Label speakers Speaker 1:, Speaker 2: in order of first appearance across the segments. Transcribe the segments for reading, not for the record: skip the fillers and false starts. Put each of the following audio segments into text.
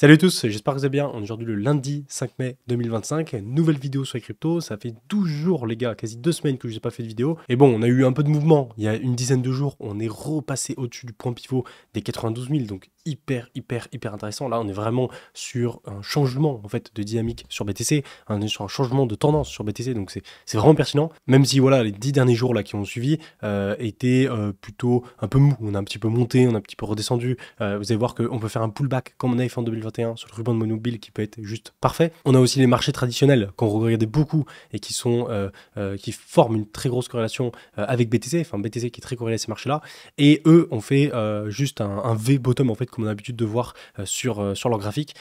Speaker 1: Salut à tous, j'espère que vous allez bien. On est aujourd'hui le lundi 5 mai 2025, nouvelle vidéo sur les cryptos. Ça fait 12 jours les gars, quasi 2 semaines que je n'ai pas fait de vidéo. Et bon, on a eu un peu de mouvement. Il y a une dizaine de jours, on est repassé au-dessus du point pivot des 92 000, donc hyper intéressant. Là, on est vraiment sur un changement en fait de dynamique sur BTC, on est sur un changement de tendance sur BTC, donc c'est vraiment pertinent. Même si voilà, les 10 derniers jours là qui ont suivi étaient plutôt un peu mou. On a un petit peu monté, on a un petit peu redescendu. Vous allez voir qu'on peut faire un pullback comme on avait fait en 2021 sur le ruban de Monobile qui peut être juste parfait. On a aussi les marchés traditionnels qu'on regardait beaucoup et qui forment une très grosse corrélation avec BTC, enfin BTC qui est très corrélé à ces marchés-là. Et eux ont fait juste un V-bottom en fait, comme on a l'habitude de voir sur leur graphique,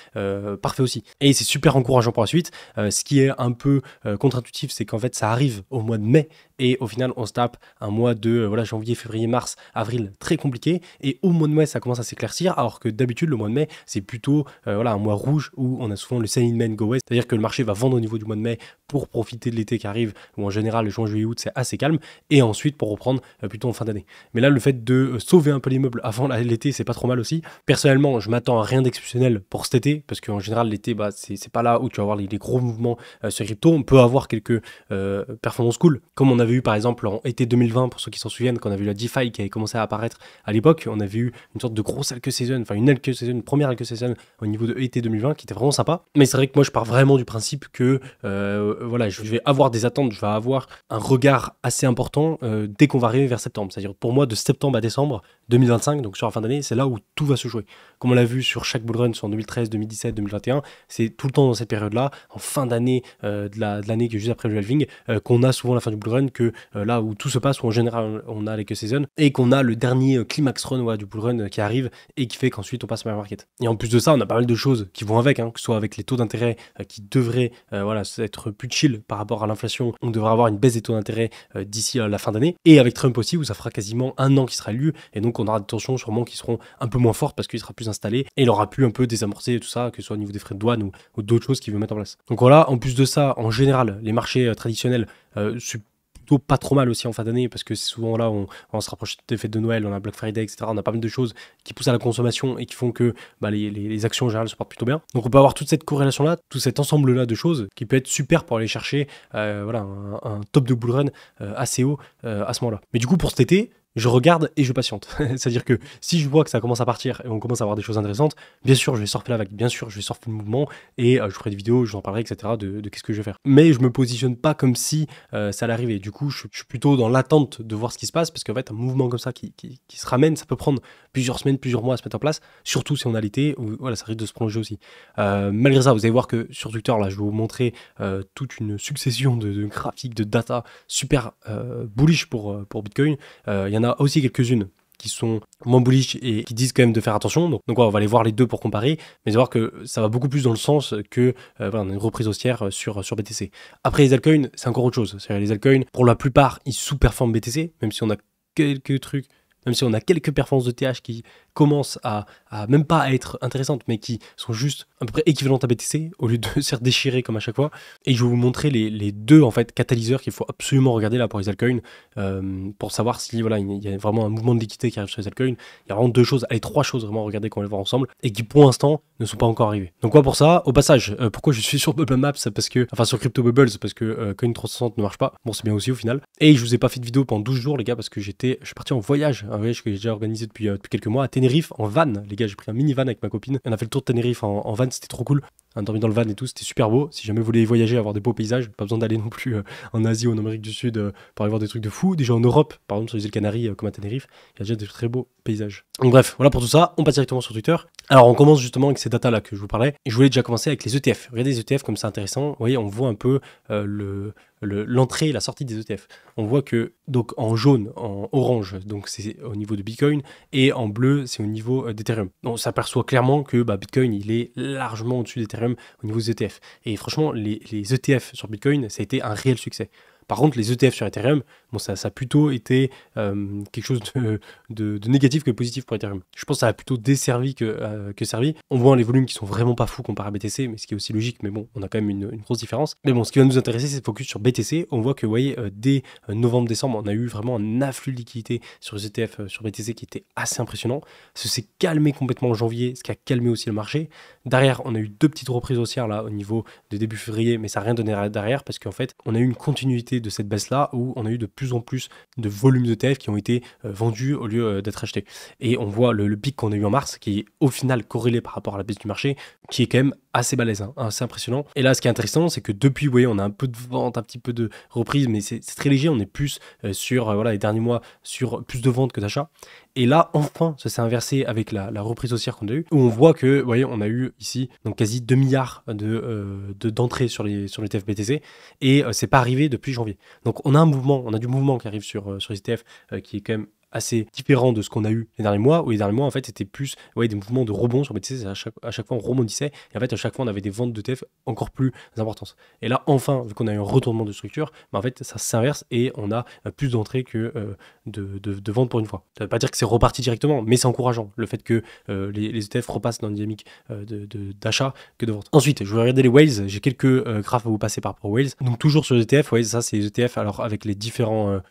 Speaker 1: parfait aussi. Et c'est super encourageant pour la suite. Ce qui est un peu contre-intuitif, c'est qu'en fait ça arrive au mois de mai et au final on se tape un mois de voilà, janvier, février, mars, avril très compliqué, et au mois de mai ça commence à s'éclaircir, alors que d'habitude le mois de mai c'est plutôt voilà, un mois rouge où on a souvent le sell in May go west, c'est-à-dire que le marché va vendre au niveau du mois de mai pour profiter de l'été qui arrive, où en général le juin, juillet, août c'est assez calme, et ensuite pour reprendre plutôt en fin d'année. Mais là le fait de sauver un peu l'immeuble avant l'été c'est pas trop mal aussi. Personnellement je m'attends à rien d'exceptionnel pour cet été, parce qu'en général l'été bah, c'est pas là où tu vas avoir les gros mouvements sur crypto. On peut avoir quelques performances cool, comme on avait eu par exemple en été 2020, pour ceux qui s'en souviennent, quand on a vu la DeFi qui avait commencé à apparaître à l'époque. On avait eu une sorte de grosse alque season, enfin une première alque season au niveau de été 2020 qui était vraiment sympa. Mais c'est vrai que moi je pars vraiment du principe que voilà, je vais avoir des attentes, je vais avoir un regard assez important dès qu'on va arriver vers septembre. C'est-à-dire pour moi de septembre à décembre 2025, donc sur la fin d'année, c'est là où tout va se jouer. Comme on l'a vu sur chaque bull run, sur 2013, 2017, 2021, c'est tout le temps dans cette période-là, en fin d'année de l'année qui est juste après le halving, qu'on a souvent la fin du bull run, que là où tout se passe, où en général on a les que season, et qu'on a le dernier climax run du bull run qui arrive et qui fait qu'ensuite on passe au bear market. Et en plus de ça, on a pas mal de choses qui vont avec, que ce soit avec les taux d'intérêt qui devraient voilà, être plus chill par rapport à l'inflation. On devrait avoir une baisse des taux d'intérêt d'ici à la fin d'année, et avec Trump aussi, où ça fera quasiment un an qui sera élu, et donc on aura des tensions sûrement qui seront un peu moins fortes parce qu'il sera plus installé et il aura pu un peu désamorcer tout ça, que ce soit au niveau des frais de douane ou d'autres choses qu'il veut mettre en place. Donc voilà, en plus de ça, en général, les marchés traditionnels, c'est plutôt pas trop mal aussi en fin d'année, parce que c'est souvent là on se rapproche des fêtes de Noël, on a Black Friday, etc. On a pas mal de choses qui poussent à la consommation et qui font que bah, les actions en général se portent plutôt bien. Donc on peut avoir toute cette corrélation là, tout cet ensemble là de choses qui peut être super pour aller chercher voilà, un top de bull run assez haut à ce moment là. Mais du coup pour cet été, je regarde et je patiente. C'est-à-dire que si je vois que ça commence à partir et on commence à avoir des choses intéressantes, bien sûr, je vais surfer la vague, bien sûr, je vais surfer le mouvement et je ferai des vidéos, je vous en parlerai, etc. de qu'est-ce que je vais faire. Mais je me positionne pas comme si ça allait arriver. Du coup, je suis plutôt dans l'attente de voir ce qui se passe, parce qu'en fait, un mouvement comme ça qui se ramène, ça peut prendre plusieurs semaines, plusieurs mois à se mettre en place, surtout si on a l'été, où voilà, ça risque de se prolonger aussi. Malgré ça, vous allez voir que sur Twitter, là, je vais vous montrer toute une succession de graphiques, de data super bullish pour Bitcoin. Il y en a aussi quelques-unes qui sont moins bullish et qui disent quand même de faire attention. Donc voilà, on va aller voir les deux pour comparer, mais voir que ça va beaucoup plus dans le sens que voilà, on a une reprise haussière sur BTC. Après les altcoins, c'est encore autre chose. C'est-à-dire les altcoins, pour la plupart, ils sous-performent BTC, même si on a quelques trucs, même si on a quelques performances de TH qui commencent à même pas à être intéressantes, mais qui sont juste à peu près équivalentes à BTC, au lieu de se faire déchirer comme à chaque fois. Et je vais vous montrer les deux en fait catalyseurs qu'il faut absolument regarder là pour les altcoins, pour savoir si voilà, il y a vraiment un mouvement de liquidité qui arrive sur les altcoins. Il y a vraiment deux choses, allez, trois choses vraiment à regarder qu'on va les voir ensemble, et qui pour l'instant ne sont pas encore arrivées. Donc quoi pour ça, au passage, pourquoi je suis sur Bubble Maps, parce que, enfin sur Crypto Bubbles, parce que Coin 360 ne marche pas. Bon, c'est bien aussi au final. Et je vous ai pas fait de vidéo pendant 12 jours les gars, parce que je suis parti en voyage, un voyage que j'ai déjà organisé depuis quelques mois à Tenerife en van. Les gars, j'ai pris un mini van avec ma copine, on a fait le tour de Tenerife en van, c'était trop cool. On a dormi dans le van et tout, c'était super beau. Si jamais vous voulez voyager, avoir des beaux paysages, pas besoin d'aller non plus en Asie ou en Amérique du Sud pour aller voir des trucs de fou. Déjà en Europe, par exemple sur les îles Canaries comme à Tenerife, il y a déjà des très beaux paysages. Donc bref, voilà pour tout ça, on passe directement sur Twitter. Alors on commence justement avec ces datas là que je vous parlais, et je voulais déjà commencer avec les ETF. Regardez les ETF comme c'est intéressant, vous voyez, on voit un peu l'entrée et la sortie des ETF. On voit que donc en jaune, en orange, donc c'est au niveau de Bitcoin, et en bleu c'est au niveau d'Ethereum. Donc on s'aperçoit clairement que Bitcoin il est largement au-dessus d'Ethereum au niveau des ETF. Et franchement les ETF sur Bitcoin ça a été un réel succès. Par contre, les ETF sur Ethereum, bon, ça a plutôt été quelque chose de négatif que positif pour Ethereum. Je pense que ça a plutôt desservi que servi. On voit les volumes qui sont vraiment pas fous comparé à BTC, mais ce qui est aussi logique, mais bon, on a quand même une grosse différence. Mais bon, ce qui va nous intéresser, c'est de focus sur BTC. On voit que, vous voyez, dès novembre-décembre, on a eu vraiment un afflux de liquidité sur les ETF, sur BTC qui était assez impressionnant. Ça s'est calmé complètement en janvier, ce qui a calmé aussi le marché. Derrière, on a eu 2 petites reprises haussières là au niveau de début février, mais ça n'a rien donné derrière parce qu'en fait, on a eu une continuité de cette baisse-là où on a eu de plus en plus de volumes d'ETF qui ont été vendus au lieu d'être achetés. Et on voit le pic qu'on a eu en mars qui est au final corrélé par rapport à la baisse du marché, qui est quand même assez balèze, hein, assez impressionnant. Et là, ce qui est intéressant, c'est que depuis, vous voyez, on a un peu de vente, un petit peu de reprise, mais c'est très léger. On est plus sur voilà, les derniers mois, sur plus de ventes que d'achats. Et là, enfin, ça s'est inversé avec la reprise haussière qu'on a eue, où on voit que, vous voyez, on a eu ici donc quasi 2 milliards d'entrées sur les ETF BTC, et c'est pas arrivé depuis janvier. Donc on a un mouvement, on a du mouvement qui arrive sur les ETF qui est quand même assez différent de ce qu'on a eu les derniers mois, où les derniers mois en fait c'était plus des mouvements de rebond sur BTC, à chaque fois on rebondissait, et en fait à chaque fois on avait des ventes d'ETF encore plus importantes. Et là enfin, vu qu'on a eu un retournement de structure, en fait ça s'inverse et on a plus d'entrées que de ventes pour une fois. Ça veut pas dire que c'est reparti directement, mais c'est encourageant le fait que les ETF repassent dans une dynamique d'achat que de vente. Ensuite, je vais regarder les whales, j'ai quelques graphes à vous passer par rapport aux whales. Donc toujours sur les ETF, ça c'est les ETF alors avec les différents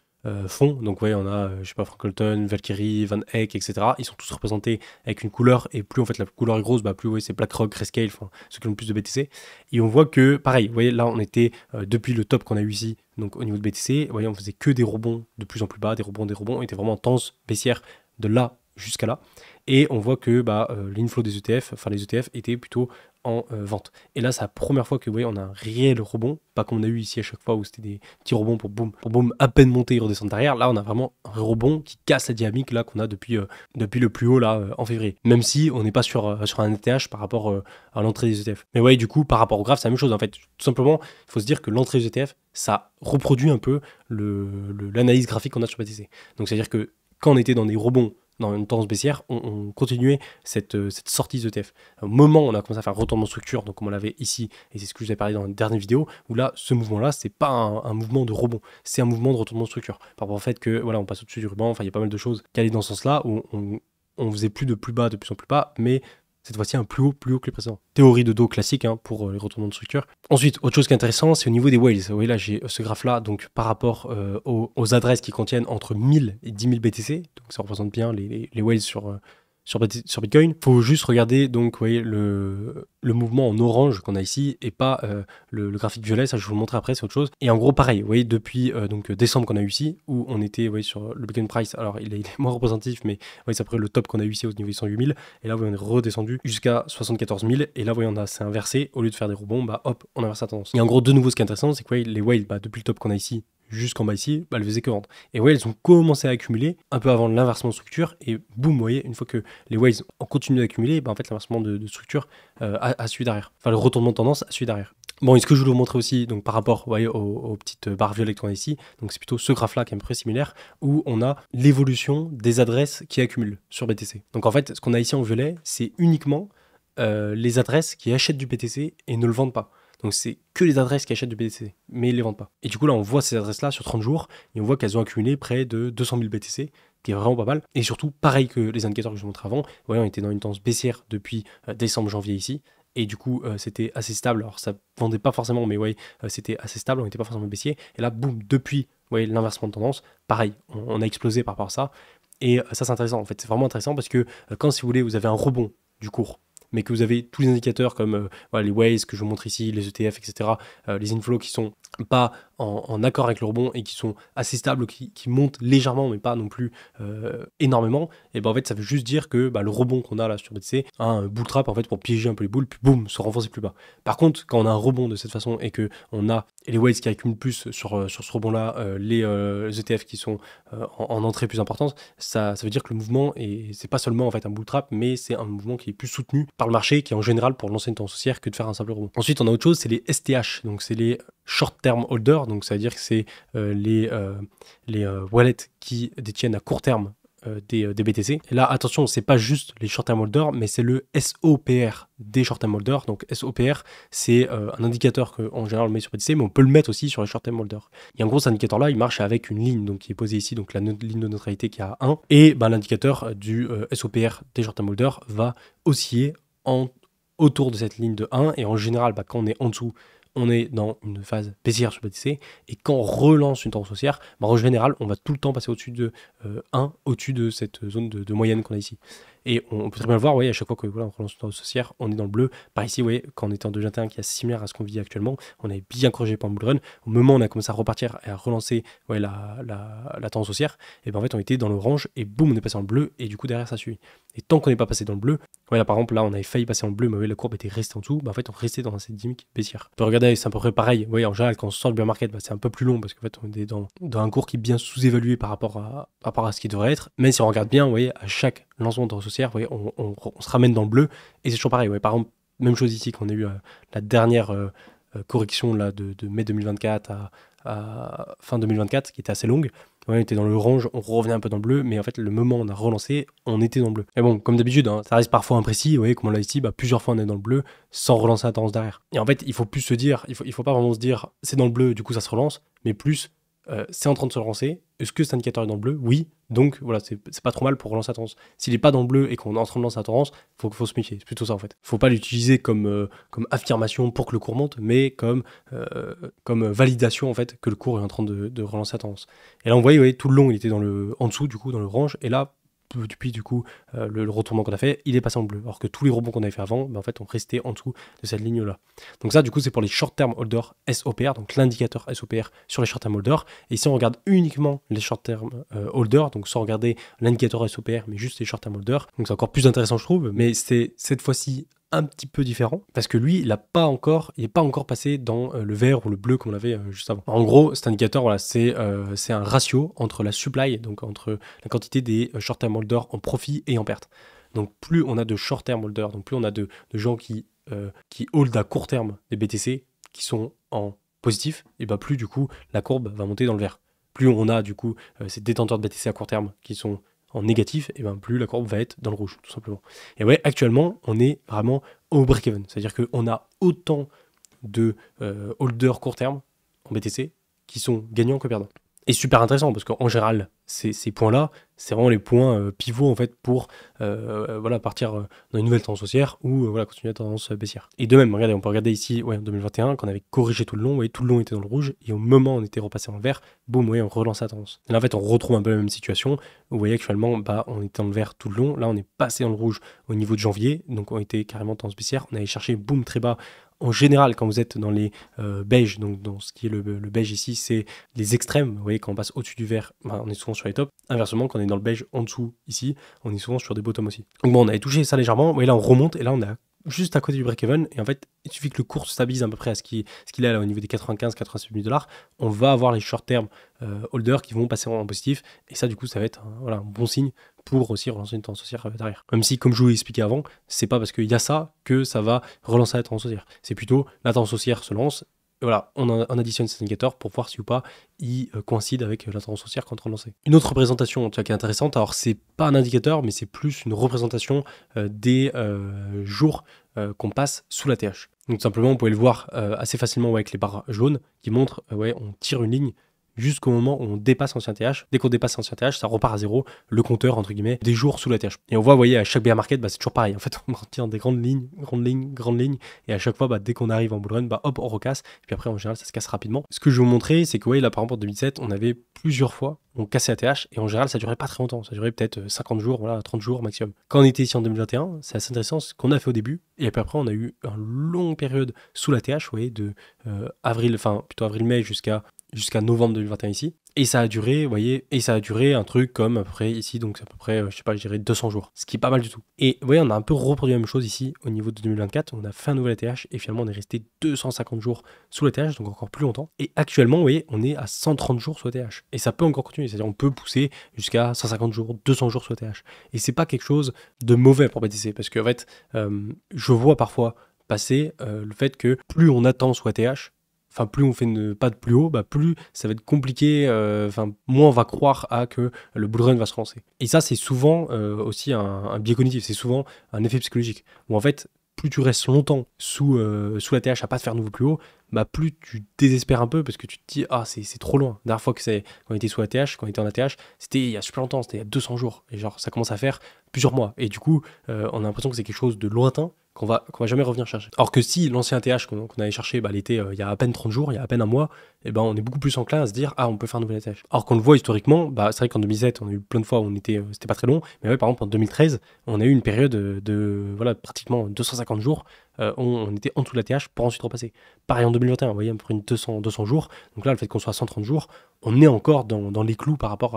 Speaker 1: fonds. Donc on a, je sais pas, Frankleton, Valkyrie, Van Eck, etc. Ils sont tous représentés avec une couleur, et plus en fait la couleur est grosse, plus c'est BlackRock, Grayscale, ceux qui ont le plus de BTC. Et on voit que, pareil, vous voyez, là on était depuis le top qu'on a eu ici, donc au niveau de BTC, vous voyez, on faisait que des rebonds de plus en plus bas, des rebonds, on était vraiment en tendance baissière de là jusqu'à là. Et on voit que l'inflow des ETF, les ETF étaient plutôt en vente. Et là, c'est la première fois que vous voyez, on a un réel rebond, pas comme on a eu ici à chaque fois où c'était des petits rebonds pour boum, à peine monter et redescendre derrière. Là, on a vraiment un rebond qui casse la dynamique là qu'on a depuis le plus haut là en février. Même si on n'est pas sur un ETH par rapport à l'entrée des ETF. Mais du coup, par rapport au graphe, c'est la même chose en fait. Tout simplement, il faut se dire que l'entrée des ETF, ça reproduit un peu l'analyse graphique qu'on a sur BTC. Donc, c'est-à-dire que quand on était dans des rebonds, dans une tendance baissière, on continuait cette sortie d'ETF. Au moment où on a commencé à faire un retournement de structure, donc comme on l'avait ici, et c'est ce que je vous ai parlé dans la dernière vidéo, où là, ce mouvement-là, c'est pas un mouvement de rebond, c'est un mouvement de retournement de structure. Par rapport au fait que, on passe au-dessus du ruban, il y a pas mal de choses qui allaient dans ce sens-là, où on faisait plus de plus bas, de plus en plus bas, mais cette fois-ci un plus haut que les précédents. Théorie de dos classique pour les retournements de structure. Ensuite, autre chose qui est intéressant, c'est au niveau des whales. Vous voyez là, j'ai ce graphe-là, donc par rapport aux adresses qui contiennent entre 1000 et 10 000 BTC, donc ça représente bien les whales sur Bitcoin. Il faut juste regarder donc, vous voyez, le mouvement en orange qu'on a ici et pas le graphique violet, ça je vais vous le montrer après, c'est autre chose. Et en gros, pareil, vous voyez, depuis donc décembre qu'on a eu ici, où on était sur le Bitcoin Price, alors il est moins représentatif, mais c'est après le top qu'on a eu ici au niveau de 108 000, et là, vous voyez, on est redescendu jusqu'à 74 000, et là, vous voyez, c'est inversé, au lieu de faire des rebonds, hop, on inverse la tendance. Et en gros, de nouveau, ce qui est intéressant, c'est que les whales, depuis le top qu'on a ici, jusqu'en bas ici, elles faisaient que vendre. Et elles ont commencé à accumuler un peu avant l'inversement de structure, et boum, vous voyez, une fois que les whales ont continué d'accumuler, en fait l'inversement de structure a suivi derrière. Enfin, le retournement de tendance a suivi derrière. Bon, et ce que je voulais vous montrer aussi, donc par rapport, vous voyez, aux petites barres violettes qu'on a ici, donc c'est plutôt ce graphe-là qui est un peu similaire, où on a l'évolution des adresses qui accumulent sur BTC. Donc en fait, ce qu'on a ici en violet, c'est uniquement les adresses qui achètent du BTC et ne le vendent pas. Donc c'est que les adresses qui achètent du BTC, mais ils ne les vendent pas. Et du coup là on voit ces adresses-là sur 30 jours, et on voit qu'elles ont accumulé près de 200 000 BTC, qui est vraiment pas mal. Et surtout, pareil que les indicateurs que je vous montrais avant, on était dans une tendance baissière depuis décembre-janvier ici, et du coup c'était assez stable. Alors ça vendait pas forcément, mais c'était assez stable, on n'était pas forcément baissier. Et là, boum, depuis l'inversement de tendance, pareil, on a explosé par rapport à ça. Et ça c'est intéressant, en fait, c'est vraiment intéressant parce que quand, si vous voulez, vous avez un rebond du cours, mais que vous avez tous les indicateurs comme les Waze que je vous montre ici, les ETF, etc., les inflows qui sont pas en accord avec le rebond et qui sont assez stables, qui montent légèrement, mais pas non plus énormément, et en fait ça veut juste dire que le rebond qu'on a là sur BTC a un bull trap en fait pour piéger un peu les boules, puis boum, se renforcer plus bas. Par contre, quand on a un rebond de cette façon et que on a les Waze qui accumulent plus sur ce rebond là, les ETF qui sont en entrée plus importante, ça veut dire que le mouvement c'est pas seulement en fait un bull trap, mais c'est un mouvement qui est plus soutenu par le marché, qui est en général pour lancer une tendance haussière que de faire un simple rebond. Ensuite, on a autre chose, c'est les STH, donc c'est les short term holders, donc ça veut dire que c'est les wallets qui détiennent à court terme des BTC. Et là, attention, c'est pas juste les short-term holders, mais c'est le SOPR des short-term holders. Donc SOPR, c'est un indicateur qu'en général on met sur BTC, mais on peut le mettre aussi sur les short-term holders. Et en gros, cet indicateur-là, il marche avec une ligne donc, qui est posée ici, donc la ligne de neutralité qui est à 1. Et l'indicateur du SOPR des short-term holders va osciller autour de cette ligne de 1. Et en général, quand on est en dessous, on est dans une phase baissière sur BTC, et quand on relance une tendance haussière, en général, on va tout le temps passer au-dessus de 1, au-dessus de cette zone de moyenne qu'on a ici. Et on peut très bien le voir, à chaque fois que on relance une tendance haussière, on est dans le bleu. Par ici, quand on était en 2021, qui est similaire à ce qu'on vit actuellement, on avait bien corrigé par le bull run. Au moment où on a commencé à repartir et à relancer la tendance haussière, et en fait, on était dans l'orange, et boum, on est passé en bleu, et du coup, derrière, ça suit. Et tant qu'on n'est pas passé dans le bleu, là, par exemple, là, on avait failli passer en bleu, mais la courbe était restée en dessous, en fait, on restait dans cette dynamique baissière. On peut regarder, c'est à peu près pareil. En général, quand on sort du bear market, c'est un peu plus long, parce qu'en fait, on est dans un cours qui est bien sous-évalué par rapport à ce qui devrait être. Mais si on regarde bien, à chaque lancement de tendance haussière, on se ramène dans le bleu, et c'est toujours pareil. Par exemple, même chose ici, quand on a eu la dernière correction là, de mai 2024 à fin 2024, qui était assez longue. On était dans l'orange, on revenait un peu dans le bleu, mais en fait, le moment où on a relancé, on était dans le bleu. Mais bon, comme d'habitude, ça reste parfois imprécis. Comme on l'a ici, plusieurs fois on est dans le bleu sans relancer la tendance derrière. Et en fait, il faut plus se dire, il faut pas vraiment se dire, c'est dans le bleu, du coup ça se relance, mais plus, c'est en train de se relancer. Est-ce que cet indicateur est dans le bleu? Oui. Donc voilà, c'est pas trop mal pour relancer la tendance. S'il n'est pas dans le bleu et qu'on est en train de lancer la tendance, faut se méfier. C'est plutôt ça en fait. Faut pas l'utiliser comme affirmation pour que le cours monte, mais comme validation en fait que le cours est en train de relancer la tendance. Et là on voyait, tout le long il était en dessous du coup dans l'orange, et là depuis du coup le retournement qu'on a fait, il est passé en bleu, alors que tous les rebonds qu'on avait fait avant, en fait on restait en dessous de cette ligne là. Donc ça du coup c'est pour les short term holders SOPR, donc l'indicateur SOPR sur les short term holders. Et si on regarde uniquement les short term holders, donc sans regarder l'indicateur SOPR mais juste les short term holders, donc c'est encore plus intéressant je trouve, mais c'est cette fois-ci un petit peu différent, parce que lui, il n'est pas encore passé dans le vert ou le bleu comme on l'avait juste avant. En gros, cet indicateur, c'est un ratio entre la supply, donc entre la quantité des short-term holders en profit et en perte. Donc plus on a de short-term holders, donc plus on a de gens qui hold à court terme des BTC, qui sont en positif, et plus du coup, la courbe va monter dans le vert. Plus on a du coup ces détenteurs de BTC à court terme qui sont en négatif, et plus la courbe va être dans le rouge, tout simplement. Et actuellement, on est vraiment au break-even. C'est-à-dire qu'on a autant de holders court terme en BTC qui sont gagnants que perdants. Et super intéressant, parce qu'en général, ces points-là, c'est vraiment les points pivots en fait pour partir dans une nouvelle tendance haussière ou continuer la tendance baissière. Et de même, regardez, on peut regarder ici en 2021, quand on avait corrigé tout le long, tout le long était dans le rouge, et au moment où on était repassé en vert, boum, on relance la tendance. Et là en fait on retrouve un peu la même situation, où vous voyez actuellement on était dans le vert tout le long, là on est passé dans le rouge au niveau de janvier, donc on était carrément en tendance baissière, on allait chercher boum très bas. En général, quand vous êtes dans les beiges, donc dans ce qui est le beige ici, c'est les extrêmes. Vous voyez, quand on passe au-dessus du vert, on est souvent sur les tops. Inversement, quand on est dans le beige en dessous ici, on est souvent sur des bottoms aussi. Donc bon, on avait touché ça légèrement. Vous voyez, là on remonte, et là on est juste à côté du break-even. Et en fait, il suffit que le cours se stabilise à peu près à ce qu'il est là au niveau des 95-86 000 $. On va avoir les short-term holders qui vont passer en positif. Et ça, du coup, ça va être un bon signe pour aussi relancer une tendance haussière derrière. Même si, comme je vous l'ai expliqué avant, c'est pas parce qu'il y a ça que ça va relancer la tendance haussière. C'est plutôt la tendance haussière se lance, et voilà, on additionne cet indicateur pour voir si ou pas il coïncide avec la tendance haussière qu'on est en train de lancer. Une autre représentation qui est intéressante, alors c'est pas un indicateur, mais c'est plus une représentation des jours qu'on passe sous la TH. Donc simplement, vous pouvez le voir assez facilement avec les barres jaunes qui montrent, on tire une ligne jusqu'au moment où on dépasse l'ancien TH. Dès qu'on dépasse l'ancien TH, ça repart à zéro, le compteur, entre guillemets, des jours sous la TH. Et on voit, vous voyez, à chaque bear market, c'est toujours pareil. En fait, on tire des grandes lignes, et à chaque fois, dès qu'on arrive en bull run, hop, on recasse, et puis après, en général, ça se casse rapidement. Ce que je vais vous montrer, c'est que, là, par exemple, en 2007, on avait plusieurs fois, on cassait la TH, et en général, ça durait pas très longtemps. Ça durait peut-être 50 jours, 30 jours maximum. Quand on était ici en 2021, c'est assez intéressant ce qu'on a fait au début, et puis après, on a eu une longue période sous la TH, vous voyez, de avril-mai jusqu'à novembre 2021 ici. Et ça a duré, vous voyez, un truc comme après ici, donc c'est à peu près, je dirais 200 jours. Ce qui est pas mal du tout. Et vous voyez, on a un peu reproduit la même chose ici au niveau de 2024. On a fait un nouvel ATH et finalement on est resté 250 jours sous l'ATH, donc encore plus longtemps. Et actuellement, vous voyez, on est à 130 jours sous ATH. Et ça peut encore continuer, c'est-à-dire on peut pousser jusqu'à 150 jours, 200 jours sous ATH. Et c'est pas quelque chose de mauvais pour BTC, parce que en fait, je vois parfois passer le fait que plus on attend sous ATH, enfin plus on fait pas de plus haut, bah plus ça va être compliqué, enfin moins on va croire à que le bull run va se relancer. Et ça c'est souvent aussi un biais cognitif, c'est souvent un effet psychologique, où en fait plus tu restes longtemps sous la TH à pas te faire nouveau plus haut, bah plus tu désespères un peu parce que tu te dis ah c'est trop loin. La dernière fois que quand on était sous ATH, quand on était en ATH, c'était il y a super longtemps, c'était il y a 200 jours. Et genre ça commence à faire plusieurs mois. Et du coup, on a l'impression que c'est quelque chose de lointain qu'on va jamais revenir chercher. Alors que si l'ancien ATH qu'on allait chercher, bah, l'été il y a à peine 30 jours, il y a à peine un mois, et ben on est beaucoup plus enclin à se dire ah on peut faire un nouvel ATH. Alors qu'on le voit historiquement, bah c'est vrai qu'en 2007 on a eu plein de fois où c'était pas très long, mais ouais, par exemple en 2013 on a eu une période de voilà pratiquement 250 jours. On était en dessous de la TH pour ensuite repasser. Pareil en 2021, vous voyez, à peu près 200 jours. Donc là, le fait qu'on soit à 130 jours, on est encore dans les clous par rapport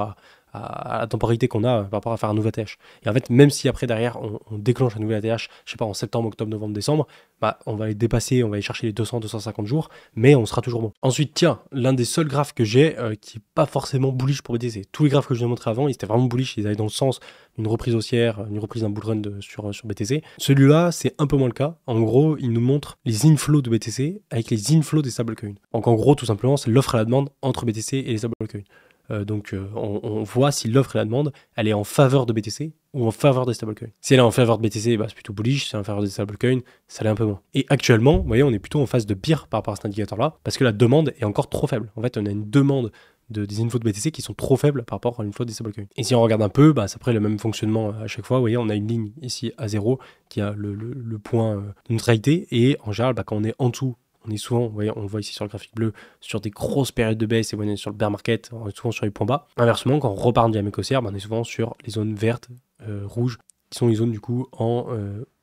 Speaker 1: à la temporalité qu'on a, par rapport à faire un nouveau ATH. Et en fait, même si après, derrière, on déclenche un nouvel ATH, je sais pas, en septembre, octobre, novembre, décembre, bah, on va les dépasser, on va aller chercher les 200-250 jours, mais on sera toujours bon. Ensuite, tiens, l'un des seuls graphes que j'ai qui n'est pas forcément bullish pour BTC. Tous les graphes que je vous ai montrés avant, ils étaient vraiment bullish, ils allaient dans le sens d'une reprise haussière, une reprise d'un bull run sur BTC. Celui-là, c'est un peu moins le cas. En gros, il nous montre les inflows de BTC avec les inflows des stablecoins. Donc en gros, tout simplement, c'est l'offre et la demande entre BTC et les stablecoins. Donc on voit si l'offre et la demande, elle est en faveur de BTC ou en faveur des stablecoins. Si elle est en faveur de BTC, bah, c'est plutôt bullish. Si elle est en faveur des stablecoins, ça l'est un peu moins. Et actuellement, vous voyez, on est plutôt en phase de pire par rapport à cet indicateur-là, parce que la demande est encore trop faible. En fait, on a une demande des inflows de BTC qui sont trop faibles par rapport à l'inflow des stablecoins. Et si on regarde un peu, bah, c'est après le même fonctionnement à chaque fois. Vous voyez, on a une ligne ici à 0 qui a le point de neutralité, et en général, bah, quand on est en dessous, on est souvent, vous voyez, on le voit ici sur le graphique bleu, sur des grosses périodes de baisse, et on est sur le bear market, on est souvent sur les points bas. Inversement, quand on repart en dynamique haussière, on est souvent sur les zones vertes, rouges, qui sont les zones du coup en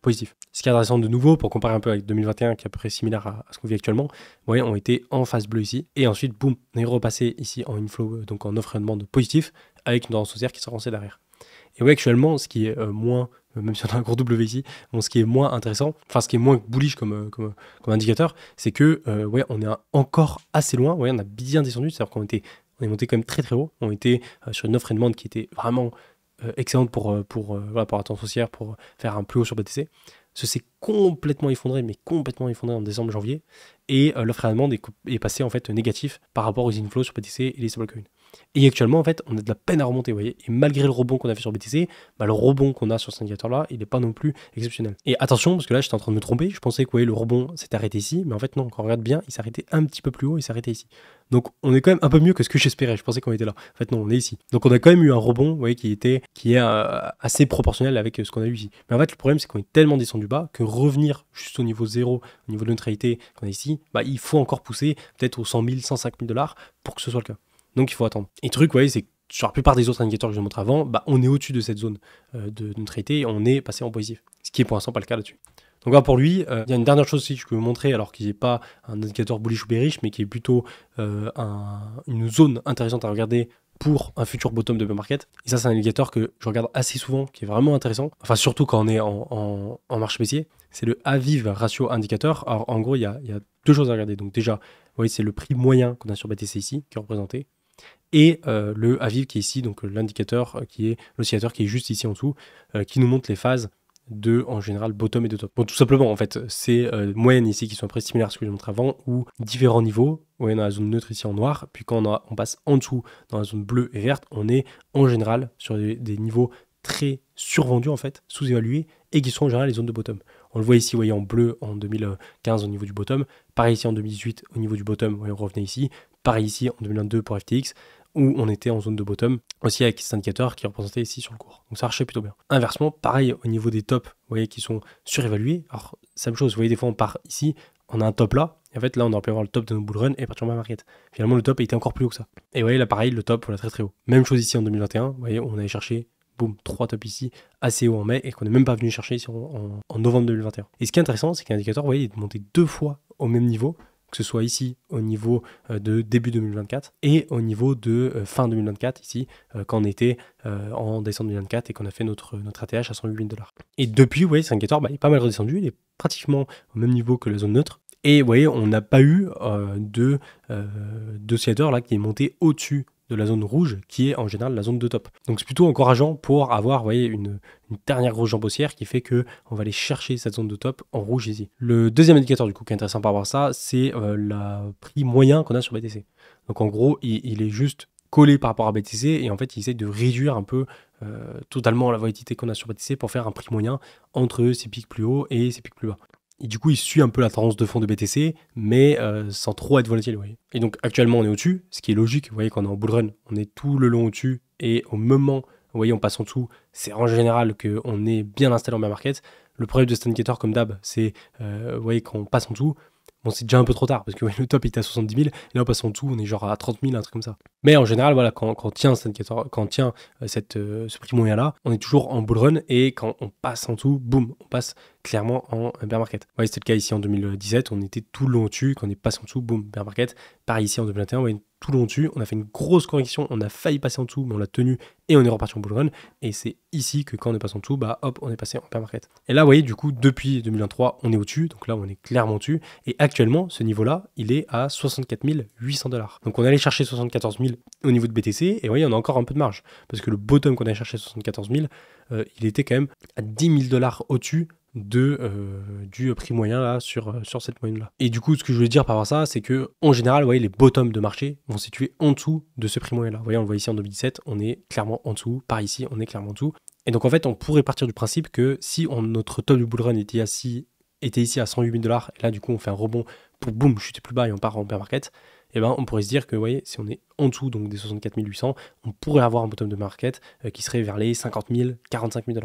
Speaker 1: positif. Ce qui est intéressant de nouveau, pour comparer un peu avec 2021, qui est à peu près similaire à ce qu'on vit actuellement, vous voyez, on était en phase bleue ici, et ensuite, boum, on est repassé ici en inflow, donc en offre et demande positif, avec une tendance haussière qui s'est relancée derrière. Et ouais, actuellement, ce qui est moins, même si on a un gros W ici, bon, ce qui est moins intéressant, enfin ce qui est moins bullish comme indicateur, c'est que ouais, on est encore assez loin, ouais, on a bien descendu, c'est-à-dire qu'on est monté quand même très très haut, on était sur une offre et demande qui était vraiment excellente pour la tendance haussière, pour faire un plus haut sur BTC. Ce s'est complètement effondré, mais complètement effondré en décembre, janvier, et l'offre et la demande est passée en fait négatif par rapport aux inflows sur BTC et les stablecoins. Et actuellement, en fait, on a de la peine à remonter, vous voyez. Et malgré le rebond qu'on a fait sur BTC, bah, le rebond qu'on a sur cet indicateur-là, il n'est pas non plus exceptionnel. Et attention, parce que là, j'étais en train de me tromper. Je pensais que voyez, le rebond s'est arrêté ici, mais en fait, non. Quand on regarde bien, il s'est arrêté un petit peu plus haut, il s'est arrêté ici. Donc, on est quand même un peu mieux que ce que j'espérais. Je pensais qu'on était là. En fait, non, on est ici. Donc, on a quand même eu un rebond, vous voyez, qui est assez proportionnel avec ce qu'on a eu ici. Mais en fait, le problème, c'est qu'on est tellement descendu bas que revenir juste au niveau 0, au niveau de neutralité qu'on a ici, bah, il faut encore pousser peut-être aux 100 000, 105 000 $ pour que ce soit le cas. Donc il faut attendre. Et le truc, vous voyez, c'est que sur la plupart des autres indicateurs que je vous montre avant, bah, on est au-dessus de cette zone de neutralité et on est passé en positif. Ce qui est pour l'instant pas le cas là-dessus. Donc là, pour lui, il y a une dernière chose aussi que je peux vous montrer, alors qu'il n'est pas un indicateur bullish ou bearish, mais qui est plutôt une zone intéressante à regarder pour un futur bottom de bear market. Et ça, c'est un indicateur que je regarde assez souvent, qui est vraiment intéressant. Enfin, surtout quand on est en marche baissier. C'est le AVIV ratio indicateur. Alors, en gros, il y a deux choses à regarder. Donc déjà, vous voyez, c'est le prix moyen qu'on a sur BTC ici, qui est représenté. Et le AVIV qui est ici, donc l'indicateur qui est l'oscillateur qui est juste ici en dessous, qui nous montre les phases de, en général, bottom et de top. Bon, tout simplement, en fait, c'est moyennes ici qui sont après similaires à ce que je montré avant, ou différents niveaux. Ouais, on a la zone neutre ici en noir, puis quand on passe en dessous, dans la zone bleue et verte, on est en général sur des niveaux très survendus, en fait, sous-évalués, et qui sont en général les zones de bottom. On le voit ici, vous voyez, en bleu en 2015 au niveau du bottom, pareil ici en 2018 au niveau du bottom, vous voyez, on revenait ici, pareil ici en 2022 pour FTX, où on était en zone de bottom, aussi avec cet indicateur qui est représenté ici sur le cours. Donc ça marchait plutôt bien. Inversement, pareil au niveau des tops, vous voyez, qui sont surévalués. Alors, c'est la même chose, vous voyez, des fois on part ici, on a un top là, et en fait là on aurait pu avoir le top de nos bull run et partir en bear market. Finalement le top était encore plus haut que ça. Et vous voyez là pareil, le top, voilà, très très haut. Même chose ici en 2021, vous voyez, on allait chercher, boum, 3 tops ici, assez haut en mai, et qu'on n'est même pas venu chercher ici en novembre 2021. Et ce qui est intéressant, c'est qu'un indicateur, vous voyez, il est monté 2 fois au même niveau, que ce soit ici au niveau de début 2024 et au niveau de fin 2024 ici quand on était en décembre 2024 et qu'on a fait notre ATH à 108 000 $. Et depuis, vous voyez, cet indicateur il est pas mal redescendu, il est pratiquement au même niveau que la zone neutre. Et vous voyez, on n'a pas eu d'oscillateur là qui est monté au-dessus de la zone rouge qui est en général la zone de top. Donc c'est plutôt encourageant pour avoir, vous voyez, une dernière grosse jambe haussière qui fait que on va aller chercher cette zone de top en rouge ici. Le deuxième indicateur du coup qui est intéressant par rapport à ça, c'est le prix moyen qu'on a sur BTC. Donc en gros, il est juste collé par rapport à BTC et en fait il essaye de réduire un peu totalement la volatilité qu'on a sur BTC pour faire un prix moyen entre ces pics plus hauts et ces pics plus bas. Et du coup, il suit un peu la tendance de fond de BTC, mais sans trop être volatile, vous voyez. Et donc actuellement, on est au-dessus, ce qui est logique. Vous voyez, quand on est en bull run, on est tout le long au-dessus, et au moment, vous voyez, on passe en dessous, c'est en général qu'on est bien installé en bear market. Le problème de cet indicateur, comme d'hab, c'est, vous voyez, quand on passe en dessous, bon, c'est déjà un peu trop tard, parce que ouais, le top était à 70 000, et là on passe en dessous, on est genre à 30 000, un truc comme ça. Mais en général, voilà, quand on tient cet indicateur, quand on tient ce prix moyen-là, on est toujours en bull run, et quand on passe en dessous, boum, on passe clairement en bear market. Ouais, c'était le cas ici en 2017, on était tout le long au-dessus, quand on est passé en dessous, boum, bear market. Pareil ici en 2021, ouais, tout le long au-dessus, on a fait une grosse correction, on a failli passer en dessous, mais on l'a tenu et on est reparti en bull run. Et c'est ici que quand on est passé en dessous, bah hop, on est passé en bear market. Et là, vous voyez, du coup, depuis 2023, on est au-dessus, donc là, on est clairement au-dessus. Et actuellement, ce niveau-là, il est à 64 800 $. Donc on est allé chercher 74 000 au niveau de BTC, et vous voyez, on a encore un peu de marge, parce que le bottom qu'on a cherché 74 000, il était quand même à 10 000 $ au-dessus du prix moyen là sur cette moyenne là. Et du coup, ce que je voulais dire par rapport à ça, c'est que en général, vous voyez, les bottoms de marché vont se situer en dessous de ce prix moyen là. Vous voyez, on le voit ici en 2017, on est clairement en dessous. Par ici, on est clairement en dessous. Et donc en fait, on pourrait partir du principe que si notre top du bull run était ici à 108 000 $, et là du coup on fait un rebond pour boum chuter plus bas et on part en bear market, et ben on pourrait se dire que, vous voyez, si on est en dessous donc des 64 800, on pourrait avoir un bottom de market qui serait vers les 50 000, 45 000 $.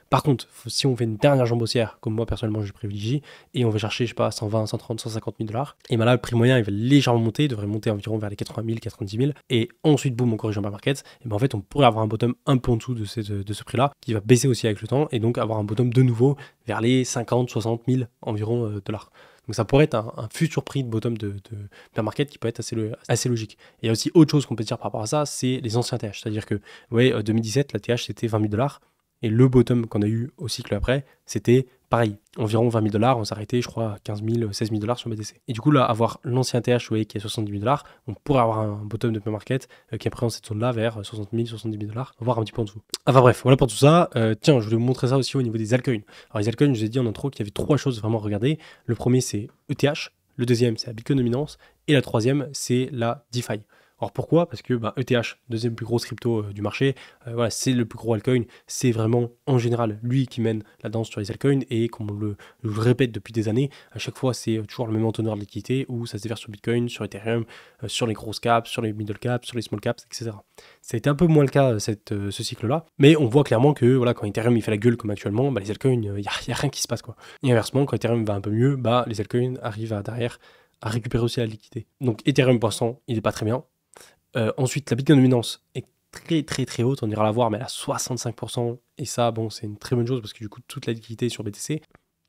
Speaker 1: Par contre, si on fait une dernière jambe haussière, comme moi personnellement je privilégie, et on va chercher, je sais pas, 120, 130, 150 000 $, et ben là le prix moyen il va légèrement monter, il devrait monter environ vers les 80 000, 90 000, et ensuite boum on corrige en bear market, et ben en fait on pourrait avoir un bottom un peu en dessous de ce prix-là, qui va baisser aussi avec le temps, et donc avoir un bottom de nouveau vers les 50, 60 000 environ dollars. Donc ça pourrait être un futur prix de bottom de bear market qui peut être assez logique. Et il y a aussi autre chose qu'on peut dire par rapport à ça, c'est les anciens TH, c'est-à-dire que, ouais, 2017 la TH c'était 20 000 $. Et le bottom qu'on a eu au cycle après, c'était pareil, environ 20 000 $, on s'arrêtait, je crois, à 15 000, 16 000 $ sur BTC. Et du coup, là, avoir l'ancien TH, vous voyez, qui est 70 000 $, on pourrait avoir un bottom de bear market qui est pris dans cette zone-là vers 60 000, 70 000 $, voire un petit peu en dessous. Enfin bref, voilà pour tout ça. Tiens, je voulais vous montrer ça aussi au niveau des altcoins. Alors les altcoins, je vous ai dit en intro qu'il y avait 3 choses vraiment à regarder. Le premier, c'est ETH. Le deuxième, c'est la Bitcoin dominance. Et la troisième, c'est la DeFi. Alors pourquoi? Parce que ETH, deuxième plus grosse crypto du marché, voilà, c'est le plus gros altcoin, c'est vraiment en général lui qui mène la danse sur les altcoins, et comme on le répète depuis des années, à chaque fois c'est toujours le même entonnoir de liquidité où ça se déverse sur Bitcoin, sur Ethereum, sur les grosses caps, sur les middle caps, sur les small caps, etc. Ça a été un peu moins le cas ce cycle-là, mais on voit clairement que voilà, quand Ethereum il fait la gueule comme actuellement, les altcoins, il n'y a rien qui se passe, quoi. Et inversement, quand Ethereum va un peu mieux, les altcoins arrivent derrière à récupérer aussi la liquidité. Donc Ethereum pour l'instant, il n'est pas très bien. Ensuite, la Bitcoin dominance est très très très haute, on ira la voir, mais elle a 65%, et ça, bon, c'est une très bonne chose parce que du coup, toute la liquidité est sur BTC,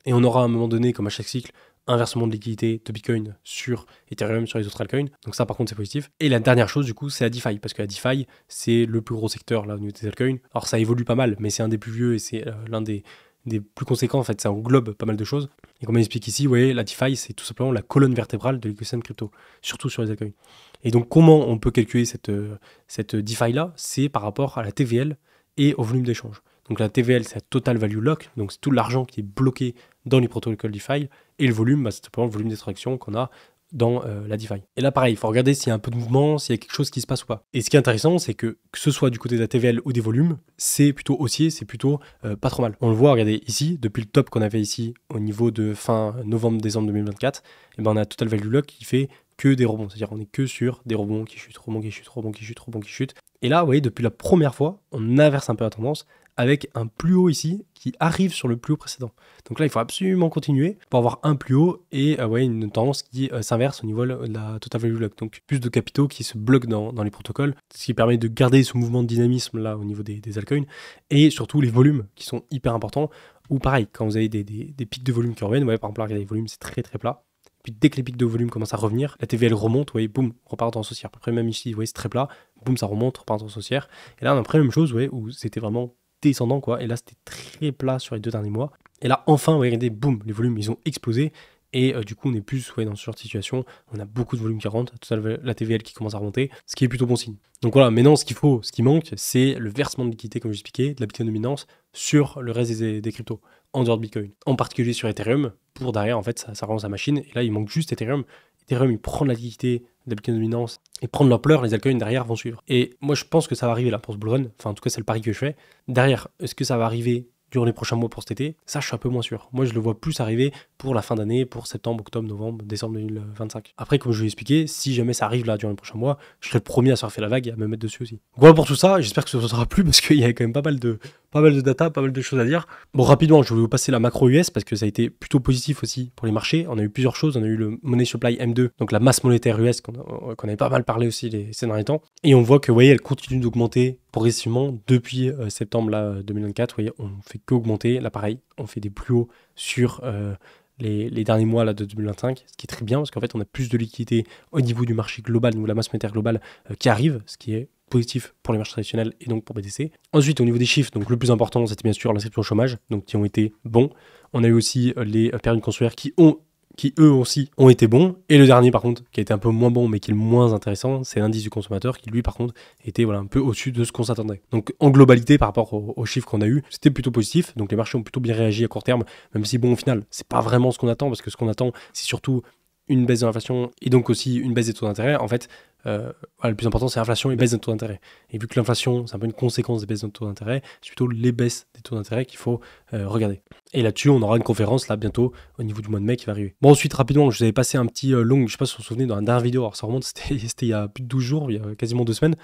Speaker 1: et on aura à un moment donné, comme à chaque cycle, un versement de liquidité de Bitcoin sur Ethereum, sur les autres altcoins, donc ça par contre c'est positif. Et la dernière chose du coup, c'est la DeFi, parce que la DeFi, c'est le plus gros secteur là au niveau des altcoins. Alors ça évolue pas mal, mais c'est un des plus vieux et c'est l'un des plus conséquents, en fait, ça englobe pas mal de choses. Et comme on explique ici, vous voyez, la DeFi, c'est tout simplement la colonne vertébrale de l'écosystème crypto, surtout sur les altcoins. Et donc, comment on peut calculer cette DeFi-là? C'est par rapport à la TVL et au volume d'échange. Donc, la TVL, c'est la Total Value Lock, donc c'est tout l'argent qui est bloqué dans les protocoles DeFi, et le volume, c'est simplement le volume des transactions qu'on a dans la DeFi. Et là, pareil, il faut regarder s'il y a un peu de mouvement, s'il y a quelque chose qui se passe ou pas. Et ce qui est intéressant, c'est que ce soit du côté de la TVL ou des volumes, c'est plutôt haussier, c'est plutôt pas trop mal. On le voit, regardez ici, depuis le top qu'on avait ici au niveau de fin novembre-décembre 2024, et on a Total Value Lock qui fait que des rebonds. C'est-à-dire on est que sur des rebonds qui chutent, rebonds qui chutent, rebonds qui chutent, rebonds qui chutent. Et là, vous voyez, depuis la première fois, on inverse un peu la tendance avec un plus haut ici qui arrive sur le plus haut précédent. Donc là, il faut absolument continuer pour avoir un plus haut et une tendance qui s'inverse au niveau de la Total Value Lock. Donc plus de capitaux qui se bloquent dans les protocoles, ce qui permet de garder ce mouvement de dynamisme là au niveau des altcoins, et surtout les volumes qui sont hyper importants. Ou pareil, quand vous avez des pics de volume qui reviennent, vous voyez, par exemple là, regardez, les volumes c'est très très plat. Puis dès que les pics de volume commencent à revenir, la TVL remonte, vous voyez, boum, repart en haussière. À peu près même ici, vous voyez, c'est très plat, boum, ça remonte, repart en haussière. Et là, on a après la même chose, vous voyez, où c'était vraiment descendant, quoi. Et là, c'était très plat sur les 2 derniers mois. Et là, enfin, vous voyez, regardez, boum, les volumes, ils ont explosé. et du coup on est plus dans ce genre de situation, on a beaucoup de volume 40, la TVL qui commence à remonter, ce qui est plutôt bon signe. Donc voilà, maintenant ce qui manque, c'est le versement de liquidité, comme j'expliquais, de la Bitcoin dominance sur le reste des cryptos, en dehors de Bitcoin, en particulier sur Ethereum, pour derrière en fait ça relance la machine, et là il manque juste Ethereum. Ethereum il prend la liquidité de la Bitcoin dominance et prendre l'ampleur, les altcoins derrière vont suivre. Et moi je pense que ça va arriver là pour ce bull run, enfin en tout cas c'est le pari que je fais. Derrière, est-ce que ça va arriver durant les prochains mois pour cet été? Ça, je suis un peu moins sûr. Moi, je le vois plus arriver pour la fin d'année, pour septembre, octobre, novembre, décembre 2025. Après, comme je l'ai expliqué, si jamais ça arrive là durant les prochains mois, je serai le premier à surfer la vague et à me mettre dessus aussi. Donc voilà pour tout ça. J'espère que ça ne sera plus parce qu'il y a quand même pas mal de data, pas mal de choses à dire. Bon, rapidement, je vais vous passer la macro US parce que ça a été plutôt positif aussi pour les marchés. On a eu plusieurs choses. On a eu le Money Supply M2, donc la masse monétaire US qu'on avait pas mal parlé aussi ces derniers temps. Et on voit que, vous voyez, elle continue d'augmenter progressivement depuis septembre là, 2024. Vous voyez, on fait qu'augmenter. Là, pareil, on fait des plus hauts sur les derniers mois là, de 2025, ce qui est très bien parce qu'en fait, on a plus de liquidité au niveau du marché global, au niveau de la masse monétaire globale qui arrive, ce qui est positif pour les marchés traditionnels et donc pour BTC. Ensuite, au niveau des chiffres, donc le plus important, c'était bien sûr l'inscription au chômage, donc qui ont été bons. On a eu aussi les permis de construire qui eux aussi ont été bons. Et le dernier par contre, qui a été un peu moins bon mais qui est le moins intéressant, c'est l'indice du consommateur qui lui par contre était un peu au-dessus de ce qu'on s'attendait. Donc en globalité par rapport aux chiffres qu'on a eu, c'était plutôt positif. Donc les marchés ont plutôt bien réagi à court terme, même si bon au final, c'est pas vraiment ce qu'on attend parce que ce qu'on attend, c'est surtout une baisse de l'inflation et donc aussi une baisse des taux d'intérêt. En fait, le plus important, c'est l'inflation et baisse des taux d'intérêt. Et vu que l'inflation, c'est un peu une conséquence des baisses de taux d'intérêt, c'est plutôt les baisses des taux d'intérêt qu'il faut regarder. Et là-dessus, on aura une conférence là bientôt au niveau du mois de mai qui va arriver. Bon, ensuite, rapidement, je vous avais passé un petit long, je sais pas si vous vous souvenez, dans la dernière vidéo, alors ça remonte, c'était il y a plus de 12 jours, il y a quasiment 2 semaines.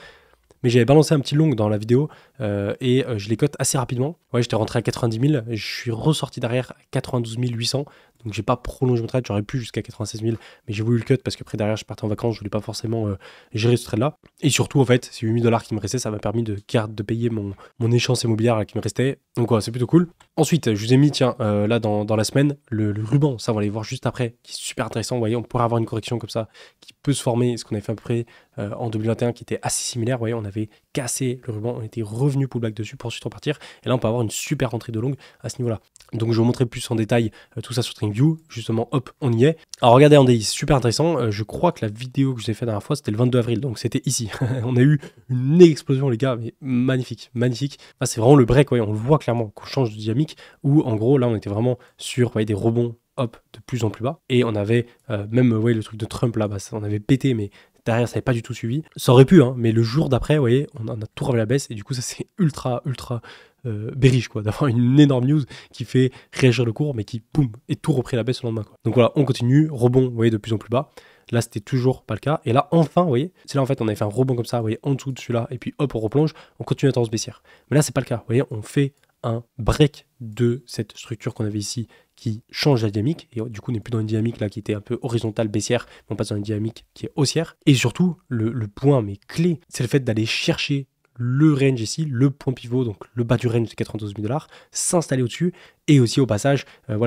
Speaker 1: Mais j'avais balancé un petit long dans la vidéo et je les cote assez rapidement. Ouais, j'étais rentré à 90 000, je suis ressorti derrière à 92 800. Donc j'ai pas prolongé mon trade, j'aurais pu jusqu'à 96 000, mais j'ai voulu le cut parce qu'après derrière je partais en vacances, je voulais pas forcément gérer ce trade là. Et surtout en fait, ces 8 000 $ qui me restaient, ça m'a permis de payer mon échéance immobilière là, qui me restait. Donc voilà, c'est plutôt cool. Ensuite, je vous ai mis, tiens, là dans la semaine, le ruban, ça on va aller voir juste après, qui est super intéressant. Vous voyez, on pourrait avoir une correction comme ça, qui peut se former, ce qu'on avait fait à peu près en 2021, qui était assez similaire. Vous voyez, on avait cassé le ruban, on était revenu pullback dessus pour ensuite repartir. Et là, on peut avoir une super rentrée de longue à ce niveau-là. Donc je vais vous montrer plus en détail tout ça sur TradingView. Justement, hop, on y est. Alors regardez en DI, super intéressant. Je crois que la vidéo que je vous ai fait la dernière fois, c'était le 22 avril. Donc c'était ici. On a eu une explosion, les gars, mais magnifique, magnifique. Là, c'est vraiment le break, on le voit clairement qu'on change de dynamique. Où en gros, là, on était vraiment sur des rebonds, hop, de plus en plus bas. Et on avait même, le truc de Trump là, on avait pété, mais derrière, ça n'avait pas du tout suivi. Ça aurait pu, mais le jour d'après, vous voyez, on en a tout revu à la baisse. Et du coup, ça c'est ultra bearish, d'avoir une énorme news qui fait réagir le cours, mais qui, boum, est tout repris à la baisse le lendemain, Donc voilà, on continue, rebond, vous voyez, de plus en plus bas. Là, c'était toujours pas le cas. Et là, enfin, vous voyez, c'est là, en fait, on avait fait un rebond comme ça, vous voyez, en dessous de celui-là, et puis hop, on replonge, on continue la tendance baissière. Mais là, c'est pas le cas. Vous voyez, on fait un break de cette structure qu'on avait ici qui change la dynamique et du coup on n'est plus dans une dynamique là qui était un peu horizontale baissière, mais on passe dans une dynamique qui est haussière. Et surtout le point mais clé, c'est le fait d'aller chercher le range ici, le point pivot, donc le bas du range de 92 000 $, s'installer au-dessus et aussi au passage,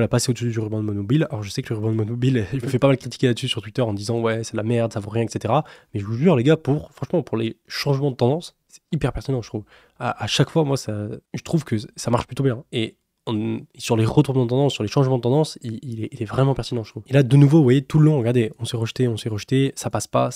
Speaker 1: passer au-dessus du ruban de mobile. Alors je sais que le ruban de mobile, il me fait pas mal critiquer là-dessus sur Twitter en disant ouais c'est la merde, ça vaut rien, etc. Mais je vous jure les gars, franchement pour les changements de tendance, c'est hyper pertinent je trouve. À chaque fois, moi je trouve que ça marche plutôt bien. Et sur les retournements de tendance, sur les changements de tendance, il est vraiment pertinent, je trouve. Et là, de nouveau, vous voyez, tout le long, regardez, on s'est rejeté, ça passe pas.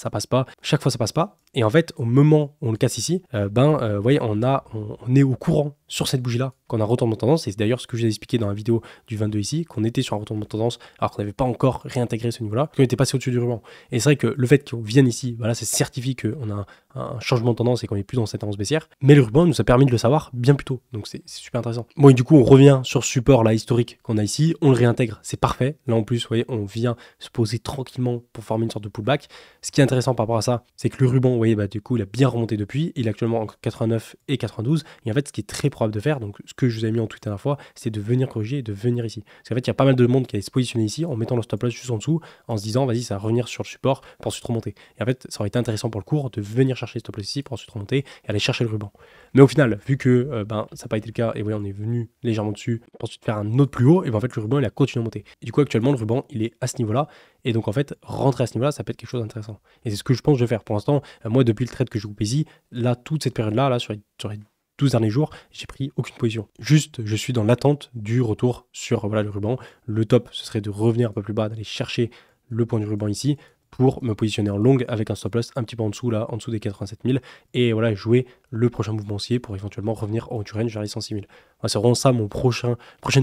Speaker 1: Chaque fois, ça passe pas. Et en fait, au moment où on le casse ici, vous voyez, on est au courant sur cette bougie-là qu'on a un retournement de tendance. Et c'est d'ailleurs ce que je vous ai expliqué dans la vidéo du 22 ici, qu'on était sur un retournement de tendance alors qu'on n'avait pas encore réintégré ce niveau-là, qu'on était passé au-dessus du ruban. Et c'est vrai que le fait qu'on vienne ici, ça certifie qu'on a un changement de tendance et qu'on n'est plus dans cette tendance baissière. Mais le ruban nous a permis de le savoir bien plus tôt. Donc c'est super intéressant. Bon, et du coup, on revient sur ce support là historique qu'on a ici, on le réintègre, c'est parfait. Là en plus, vous voyez, on vient se poser tranquillement pour former une sorte de pullback. Ce qui est intéressant par rapport à ça, c'est que le ruban, vous voyez, du coup, il a bien remonté depuis. Il est actuellement entre 89 et 92. Et en fait, ce qui est très probable de faire, donc ce que je vous ai mis en tweet la dernière fois, c'est de venir corriger et de venir ici. Parce qu'en fait, il y a pas mal de monde qui allait se positionner ici en mettant le stop loss juste en dessous, en se disant, vas-y, ça va revenir sur le support pour ensuite remonter. Et en fait, ça aurait été intéressant pour le cours de venir chercher le stop loss ici pour ensuite remonter et aller chercher le ruban. Mais au final, vu que ça n'a pas été le cas, et oui, on est venu légèrement dessus pour ensuite faire un autre plus haut, et en fait, le ruban, il a continué à monter. Et du coup, actuellement, le ruban, il est à ce niveau-là. Et donc, en fait, rentrer à ce niveau-là, ça peut être quelque chose d'intéressant. Et c'est ce que je pense que je vais faire. Pour l'instant, moi, depuis le trade que je vous ici, là, toute cette période-là, sur les 12 derniers jours, j'ai pris aucune position. Juste, je suis dans l'attente du retour sur voilà, le ruban. Le top, ce serait de revenir un peu plus bas, d'aller chercher le point du ruban ici pour me positionner en longue avec un stop loss un petit peu en dessous, là, en dessous des 87 000 et voilà, jouer le prochain mouvement haussier pour éventuellement revenir en haut du range vers les 106 000. Voilà, c'est vraiment ça mon prochaine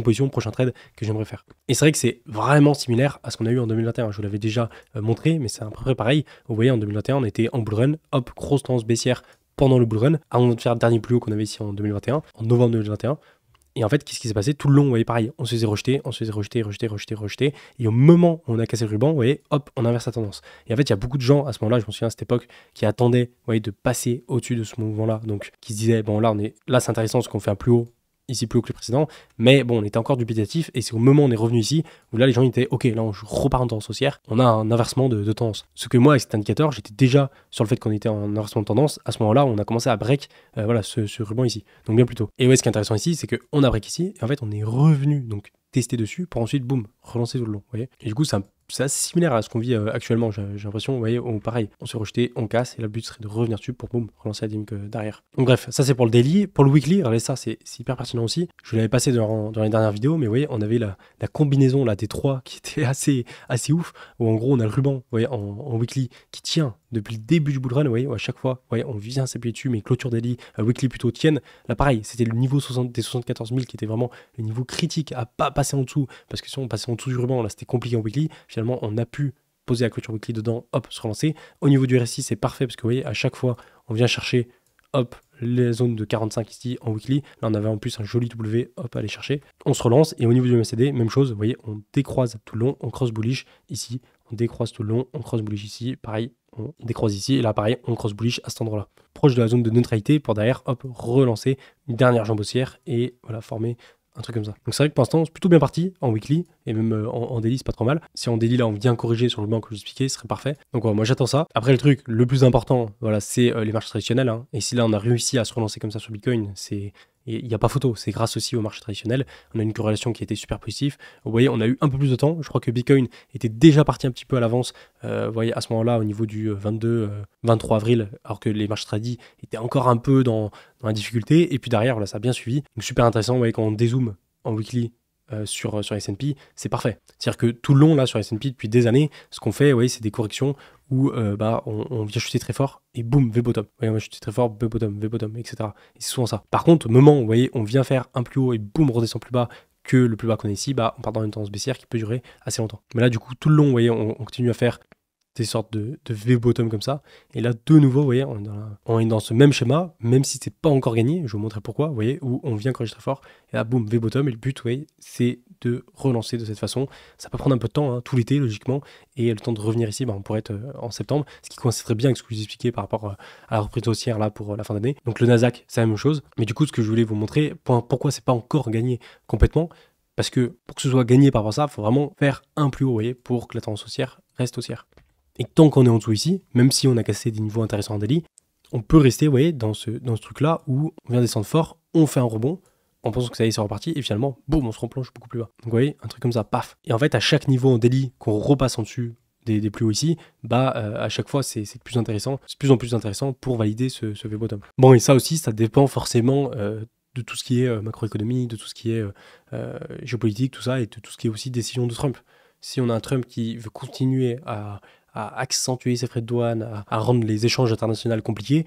Speaker 1: position, prochain trade que j'aimerais faire. Et c'est vrai que c'est vraiment similaire à ce qu'on a eu en 2021. Je vous l'avais déjà montré, mais c'est à peu près pareil. Vous voyez, en 2021, on était en bull run, hop, grosse tendance baissière pendant le bull run, avant de faire le dernier plus haut qu'on avait ici en 2021, en novembre 2021. Et en fait, qu'est-ce qui s'est passé? Tout le long, vous voyez, pareil, on se faisait rejeter, rejeter. Et au moment où on a cassé le ruban, vous voyez, hop, on inverse la tendance. Et en fait, il y a beaucoup de gens à ce moment-là, je me souviens à cette époque, qui attendaient, vous voyez, de passer au-dessus de ce mouvement-là. Donc, qui se disaient, bon, là, c'est intéressant parce qu'on fait un plus haut, ici plus haut que le précédent, mais bon, on était encore dubitatif, et c'est au moment où on est revenu ici, où là, les gens étaient, ok, là, on repart en tendance haussière, on a un inversement de tendance. Ce que moi, avec cet indicateur, j'étais déjà sur le fait qu'on était en inversement de tendance, à ce moment-là, on a commencé à break, voilà, ce ruban ici, donc bien plus tôt. Et ouais, ce qui est intéressant ici, c'est qu'on a break ici, et en fait, on est revenu, donc, tester dessus, pour ensuite, boum, relancer tout le long, vous voyez. Et du coup, c'est assez similaire à ce qu'on vit actuellement, j'ai l'impression, vous voyez, pareil, on se rejeté, on casse, et le but serait de revenir dessus pour boum, relancer la dynamique derrière. Donc bref, ça c'est pour le daily. Pour le weekly, regardez ça, c'est hyper pertinent aussi. Je l'avais passé dans les dernières vidéos, mais vous voyez, on avait la combinaison là, des trois qui était assez ouf, où en gros on a le ruban, vous voyez, en weekly qui tient depuis le début du bull run, vous voyez, où à chaque fois, vous voyez, on vient s'appuyer dessus, mais clôture daily, weekly plutôt tiennent. Là pareil, c'était le niveau des 74 000 qui était vraiment le niveau critique à pas passer en dessous, parce que si on passait en dessous du ruban, là c'était compliqué en weekly. Finalement, on a pu poser la clôture weekly dedans, hop, se relancer. Au niveau du RSI, c'est parfait parce que vous voyez, à chaque fois, on vient chercher, hop, les zones de 45 ici en weekly. Là, on avait en plus un joli W, hop, à aller chercher. On se relance et au niveau du MACD, même chose, vous voyez, on décroise tout le long, on cross bullish ici, on décroise tout le long, on cross bullish ici, pareil, on décroise ici, et là, pareil, on cross bullish à cet endroit-là. Proche de la zone de neutralité pour derrière, hop, relancer une dernière jambe haussière et voilà, former un truc comme ça. Donc c'est vrai que pour l'instant, c'est plutôt bien parti en weekly et même en daily, c'est pas trop mal. Si en daily, là, on vient corriger sur le banc que je vous expliquais, ce serait parfait. Donc voilà, moi j'attends ça. Après, le truc le plus important, voilà, c'est les marches traditionnelles. Hein. Et si là, on a réussi à se relancer comme ça sur Bitcoin, il n'y a pas photo, c'est grâce aussi aux marchés traditionnels. On a une corrélation qui a été super positive. Vous voyez, on a eu un peu plus de temps. Je crois que Bitcoin était déjà parti un petit peu à l'avance. Vous voyez, à ce moment-là, au niveau du 23 avril, alors que les marchés tradis étaient encore un peu dans la difficulté. Et puis derrière, voilà, ça a bien suivi. Donc super intéressant, vous voyez, quand on dézoome en weekly sur S&P, c'est parfait. C'est-à-dire que tout le long, là, sur S&P, depuis des années, ce qu'on fait, c'est des corrections où on vient chuter très fort et boum, V-bottom. On va chuter très fort, V-bottom, etc. Et c'est souvent ça. Par contre, au moment où, vous voyez, on vient faire un plus haut et boum, on redescend plus bas que le plus bas qu'on a ici, on part dans une tendance baissière qui peut durer assez longtemps. Mais là, du coup, tout le long, vous voyez, on continue à faire des sortes de V-bottom comme ça. Et là, de nouveau, vous voyez, on est dans ce même schéma, même si c'est pas encore gagné. Je vais vous montrer pourquoi, vous voyez, où on vient corriger très fort. Et là, boum, V-bottom. Et le but, vous voyez, c'est de relancer de cette façon. Ça peut prendre un peu de temps, hein, tout l'été, logiquement. Et le temps de revenir ici, on pourrait être en septembre. Ce qui coïncide très bien avec ce que je vous expliquais par rapport à la reprise haussière là pour la fin d'année. Donc le Nasdaq, c'est la même chose. Mais du coup, ce que je voulais vous montrer, pourquoi c'est pas encore gagné complètement, parce que pour que ce soit gagné par rapport à ça, il faut vraiment faire un plus haut, vous voyez, pour que la tendance haussière reste haussière. Et tant qu'on est en dessous ici, même si on a cassé des niveaux intéressants en daily, on peut rester, vous voyez, dans ce truc-là où on vient descendre fort, on fait un rebond, en pensant que ça y est, c'est reparti, et finalement, boum, on se replonge beaucoup plus bas. Donc vous voyez, un truc comme ça, paf. Et en fait, à chaque niveau en daily qu'on repasse en dessus des plus hauts ici, à chaque fois, c'est de plus intéressant, c'est de plus en plus intéressant pour valider ce V-bottom. Bon, et ça aussi, ça dépend forcément de tout ce qui est macroéconomie, de tout ce qui est géopolitique, tout ça, et de tout ce qui est aussi décision de Trump. Si on a un Trump qui veut continuer à accentuer ses frais de douane, à rendre les échanges internationaux compliqués,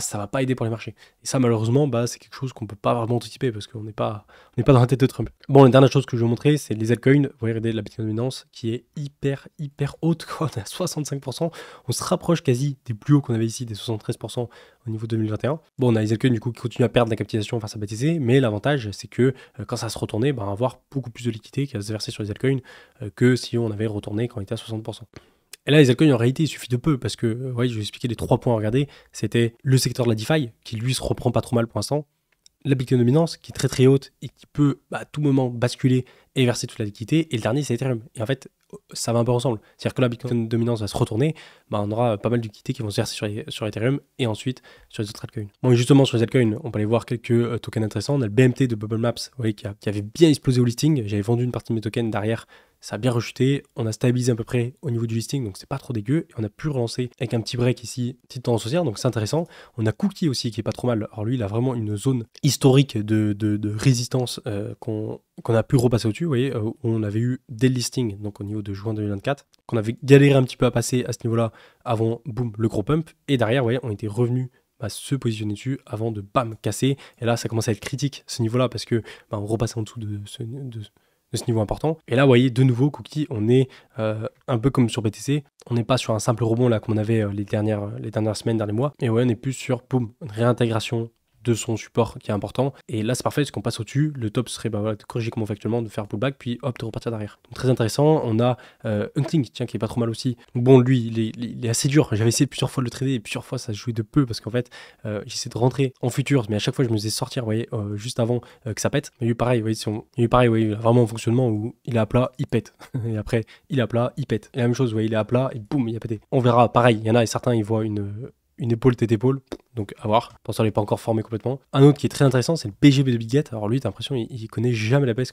Speaker 1: ça va pas aider pour les marchés. Et ça, malheureusement, c'est quelque chose qu'on peut pas vraiment anticiper parce qu'on n'est pas dans la tête de Trump. Bon, la dernière chose que je vais vous montrer, c'est les altcoins. Vous voyez, regardez la Bitcoin dominance qui est hyper haute. On est à 65%. On se rapproche quasi des plus hauts qu'on avait ici, des 73% au niveau 2021. Bon, on a les altcoins du coup qui continuent à perdre la capitalisation face à BTC, mais l'avantage, c'est que quand ça se retournait, on va avoir beaucoup plus de liquidité qui va se verser sur les altcoins que si on avait retourné quand on était à 60%. Et là, les altcoins, en réalité, il suffit de peu, parce que, je vais vous expliquer les 3 points à regarder. C'était le secteur de la DeFi, qui lui se reprend pas trop mal pour l'instant. La Bitcoin dominance, qui est très haute et qui peut à tout moment basculer et verser toute la liquidité. Et le dernier, c'est Ethereum. Et en fait, ça va un peu ensemble. C'est-à-dire que la Bitcoin dominance va se retourner, on aura pas mal de liquidités qui vont se verser sur Ethereum et ensuite sur les autres altcoins. Bon, et justement, sur les altcoins, on peut aller voir quelques tokens intéressants. On a le BMT de Bubble Maps, vous voyez, qui avait bien explosé au listing. J'avais vendu une partie de mes tokens derrière. ça a bien rechuté, on a stabilisé à peu près au niveau du listing, donc c'est pas trop dégueu, et on a pu relancer avec un petit break ici, petite tendance haussière, donc c'est intéressant. On a Cookie aussi qui est pas trop mal, alors lui il a vraiment une zone historique de résistance qu'on a pu repasser au-dessus, vous voyez, où on avait eu dès le listing, donc au niveau de juin 2024, qu'on avait galéré un petit peu à passer à ce niveau-là avant, boum, le gros pump, et derrière, vous voyez, on était revenu à se positionner dessus avant de bam casser, et là ça commence à être critique ce niveau-là parce que on repasse en dessous de ce niveau important. Et là, vous voyez, de nouveau, Cookie, on est un peu comme sur BTC. On n'est pas sur un simple rebond là comme on avait les dernières semaines, derniers mois. Et ouais, on est plus sur, boum, une réintégration de son support qui est important. Et là, c'est parfait parce qu'on passe au-dessus. Le top serait voilà, de corriger comme factuellement, de faire un pullback, puis hop, de repartir derrière. Donc très intéressant. On a Huntling, tiens, qui est pas trop mal aussi. Donc, bon, lui, il est assez dur. J'avais essayé plusieurs fois de le trader et plusieurs fois ça jouait de peu parce qu'en fait, j'essaie de rentrer en futurs, mais à chaque fois, je me faisais sortir, vous voyez, juste avant que ça pète. Mais lui, pareil, vous voyez, lui, pareil, vous voyez, il a vraiment un fonctionnement où il est à plat, il pète. Et après, il est à plat, il pète. Et la même chose, vous voyez, il est à plat et boum, il a pété. On verra, pareil, il y en a et certains, ils voient une épaule, tête épaule, donc à voir. Pour ça, il n'est pas encore formé complètement. Un autre qui est très intéressant, c'est le BGB de Bitget. Alors lui, t'as l'impression, il connaît jamais la baisse,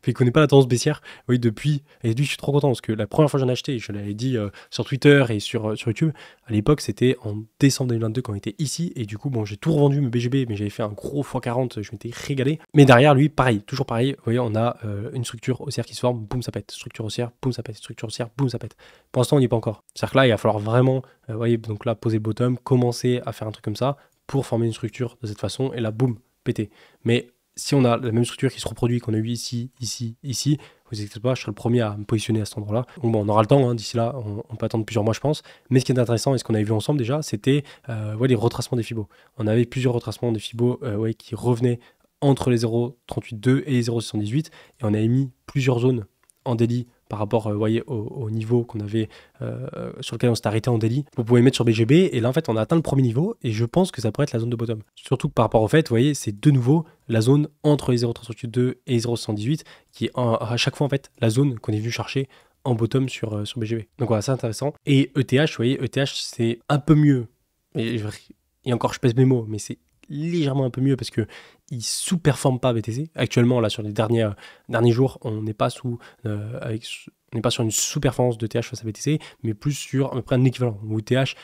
Speaker 1: il connaît pas la tendance baissière. Oui, depuis. Et lui, je suis trop content parce que la première fois que j'en ai acheté, je l'avais dit sur Twitter et sur YouTube. À l'époque, c'était en décembre 2022 quand on était ici. Et du coup, bon, j'ai tout revendu mes BGB, mais j'avais fait un gros x40. Je m'étais régalé. Mais derrière, lui, pareil, toujours pareil. Vous voyez, on a une structure haussière qui se forme, boum, ça pète. Structure haussière, boum, ça pète. Structure haussière, boum, ça pète. Pour l'instant, on n'y est pas encore. C'est-à-dire que là, il va falloir vraiment, vous voyez, donc là, poser le bottom, commencer à faire un truc comme ça pour former une structure de cette façon et là boum, péter. Mais si on a la même structure qui se reproduit qu'on a eu ici, vous inquiétez pas, je serai le premier à me positionner à cet endroit-là. Bon, on aura le temps, hein, d'ici là, on peut attendre plusieurs mois je pense. Mais ce qui est intéressant et ce qu'on avait vu ensemble déjà, c'était les retracements des Fibos. On avait plusieurs retracements des Fibos qui revenaient entre les 0,38,2 et les 0,78 et on avait mis plusieurs zones en daily par rapport au niveau qu'on avait sur lequel on s'est arrêté en daily. Vous pouvez mettre sur BGB et là en fait on a atteint le premier niveau et je pense que ça pourrait être la zone de bottom. Surtout que par rapport au fait, vous voyez, c'est de nouveau la zone entre les 0,382 et les 0,78 qui est à chaque fois en fait la zone qu'on est venu chercher en bottom sur BGB. Donc voilà, c'est intéressant. Et ETH, vous voyez, ETH c'est un peu mieux. Et encore je pèse mes mots, mais c'est légèrement un peu mieux parce que il sous-performe pas BTC. Actuellement, là, sur les derniers jours, on n'est pas sur une sous-performance de TH face à BTC, mais plus sur à peu près un équivalent, où TH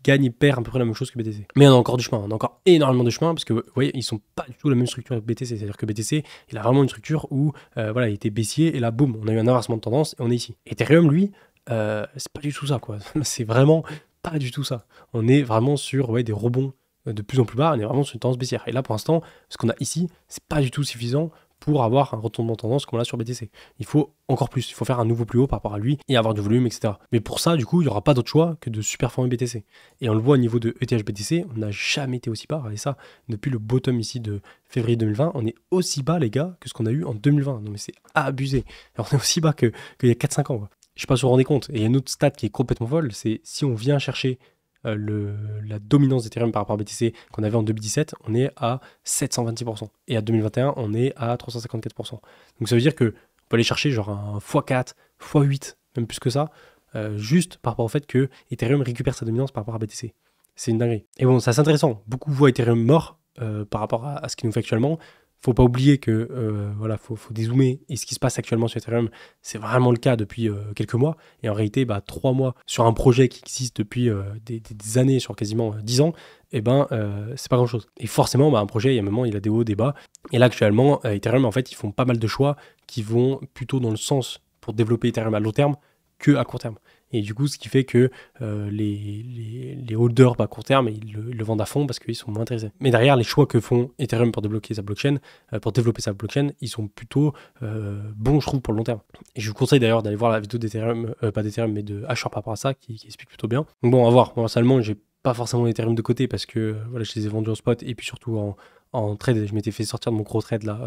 Speaker 1: gagne et perd à peu près la même chose que BTC. Mais on a encore du chemin, on a encore énormément de chemin, parce que vous voyez, ils sont pas du tout la même structure que BTC. C'est-à-dire que BTC, il a vraiment une structure où il était baissier, et là, boum, on a eu un inversement de tendance, et on est ici. Ethereum, lui, c'est pas du tout ça, quoi. C'est vraiment pas du tout ça. On est vraiment sur des rebonds de plus en plus bas, on est vraiment sur une tendance baissière. Et là, pour l'instant, ce qu'on a ici, c'est pas du tout suffisant pour avoir un retournement de tendance comme on l'a sur BTC. Il faut encore plus, il faut faire un nouveau plus haut par rapport à lui et avoir du volume, etc. Mais pour ça, du coup, il n'y aura pas d'autre choix que de superformer BTC. Et on le voit au niveau de ETH BTC, on n'a jamais été aussi bas. Regardez ça, depuis le bottom ici de février 2020, on est aussi bas, les gars, que ce qu'on a eu en 2020. Non mais c'est abusé. Alors, on est aussi bas qu'il y a 4-5 ans. Quoi. Je ne sais pas si vous vous rendez compte. Et il y a une autre stat qui est complètement folle, c'est si on vient chercher la dominance d'Ethereum par rapport à BTC qu'on avait en 2017, on est à 726%. Et à 2021, on est à 354%. Donc ça veut dire qu'on peut aller chercher genre un x4, x8, même plus que ça, juste par rapport au fait que Ethereum récupère sa dominance par rapport à BTC. C'est une dinguerie. Et bon, c'est assez intéressant. Beaucoup voient Ethereum mort par rapport à ce qu'il nous fait actuellement. Faut pas oublier que faut dézoomer et ce qui se passe actuellement sur Ethereum, c'est vraiment le cas depuis quelques mois et en réalité 3 mois sur un projet qui existe depuis des années, sur quasiment 10 ans, c'est pas grand chose. Et forcément un projet, il y a un moment il a des hauts, des bas et là actuellement Ethereum en fait ils font pas mal de choix qui vont plutôt dans le sens pour développer Ethereum à long terme que à court terme. Et du coup, ce qui fait que les holders à court terme, ils le vendent à fond parce qu'ils sont moins intéressés. Mais derrière, les choix que font Ethereum pour développer sa blockchain, ils sont plutôt bons, je trouve, pour le long terme. Et je vous conseille d'ailleurs d'aller voir la vidéo d'Ethereum, pas d'Ethereum, mais de Asher par rapport à ça, qui explique plutôt bien. Donc bon, à voir. Moi, personnellement, j'ai pas forcément Ethereum de côté parce que je les ai vendus en spot et puis surtout en trade, je m'étais fait sortir de mon gros trade là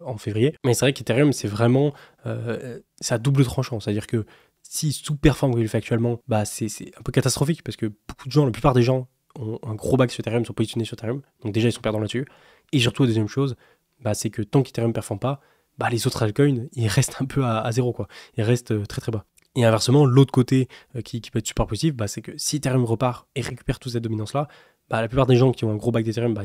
Speaker 1: en février. Mais c'est vrai qu'Ethereum, c'est vraiment c'est à double tranchant. C'est-à-dire que s'il sous-performe comme il le fait actuellement, c'est un peu catastrophique parce que beaucoup de gens, la plupart des gens ont un gros bac sur Ethereum, sont positionnés sur Ethereum, donc déjà ils sont perdants là-dessus. Et surtout, la deuxième chose, c'est que tant qu'Ethereum ne performe pas, les autres altcoins, ils restent un peu à zéro, quoi. Ils restent très très bas. Et inversement, l'autre côté qui peut être super positif, c'est que si Ethereum repart et récupère toute cette dominance-là, la plupart des gens qui ont un gros bac d'Ethereum,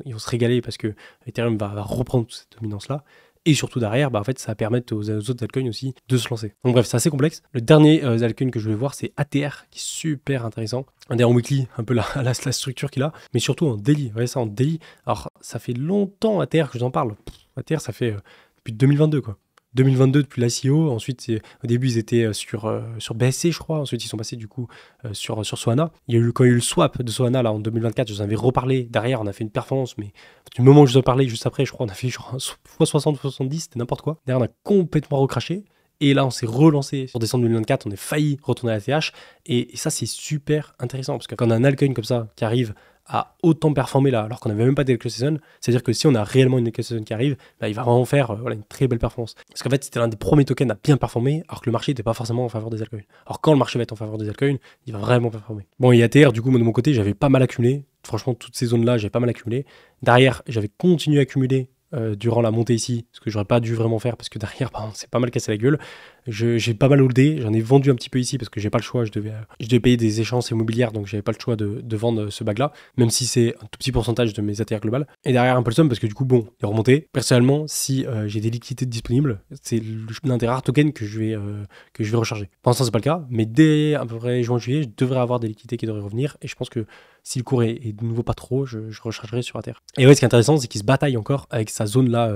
Speaker 1: ils vont se régaler parce que Ethereum va reprendre toute cette dominance-là. et surtout derrière, bah, en fait, ça va permettre aux autres altcoins aussi de se lancer. Donc bref, c'est assez complexe. Le dernier altcoin que je vais voir, c'est ATR, qui est super intéressant. D'ailleurs, en weekly, un peu la structure qu'il a, mais surtout en daily. Voyez ça en daily. Alors, ça fait longtemps ATR que je vous en parle. ATR, ça fait depuis 2022, quoi. 2022 depuis l'ICO, ensuite au début ils étaient sur BSC je crois, ensuite ils sont passés du coup sur Solana. Quand il y a eu le swap de Solana là en 2024, je vous en avais reparlé, derrière on a fait une performance, mais du moment où je vous en parlais juste après, je crois on a fait genre x60, x70, c'était n'importe quoi. Derrière on a complètement recraché. Et là, on s'est relancé sur décembre 2024, on a failli retourner à la TH. Et ça, c'est super intéressant parce que quand on a un altcoin comme ça qui arrive à autant performer là, alors qu'on n'avait même pas d'Elco Season, c'est-à-dire que si on a réellement une Elco Season qui arrive, bah, il va vraiment faire une très belle performance. Parce qu'en fait, c'était l'un des premiers tokens à bien performer, alors que le marché n'était pas forcément en faveur des altcoins. Alors quand le marché va être en faveur des altcoins, il va vraiment performer. Bon, et ATR, du coup, moi de mon côté, j'avais pas mal accumulé. Franchement, toutes ces zones-là, j'avais pas mal accumulé. Derrière, j'avais continué à accumuler durant la montée ici, ce que j'aurais pas dû vraiment faire parce que derrière, bah, c'est pas mal cassé la gueule. J'ai pas mal holdé, j'en ai vendu un petit peu ici parce que j'ai pas le choix, je devais payer des échéances immobilières, donc j'avais pas le choix de vendre ce bag là, même si c'est un tout petit pourcentage de mes ATR globales. Et derrière un peu le somme parce que du coup bon, il est remonté. Personnellement, si j'ai des liquidités disponibles, c'est l'un des rares tokens que je vais recharger. Pour l'instant c'est pas le cas, mais dès à peu près juin-juillet, je devrais avoir des liquidités qui devraient revenir et je pense que si le cours est de nouveau pas trop, je rechargerai sur ATR. Et ouais, ce qui est intéressant, c'est qu'il se bataille encore avec sa zone là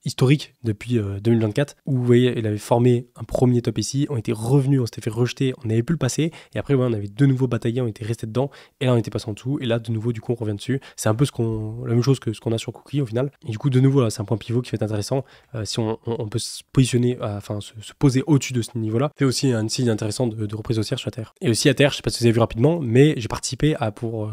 Speaker 1: historique depuis 2024, où vous voyez, il avait formé un premier top ici, on était revenus, on s'était fait rejeter, on n'avait plus le passer, et après ouais, on avait de nouveau bataillé, on était resté dedans, et là on était passé en dessous, et là de nouveau du coup on revient dessus. C'est un peu la même chose que ce qu'on a sur Cookie au final. Et du coup de nouveau là, c'est un point pivot qui va être intéressant. Si on peut se positionner, enfin se poser au-dessus de ce niveau-là, c'est aussi un signe intéressant de reprise haussière sur ATR. Et aussi ATR, je sais pas si vous avez vu rapidement, mais j'ai participé pour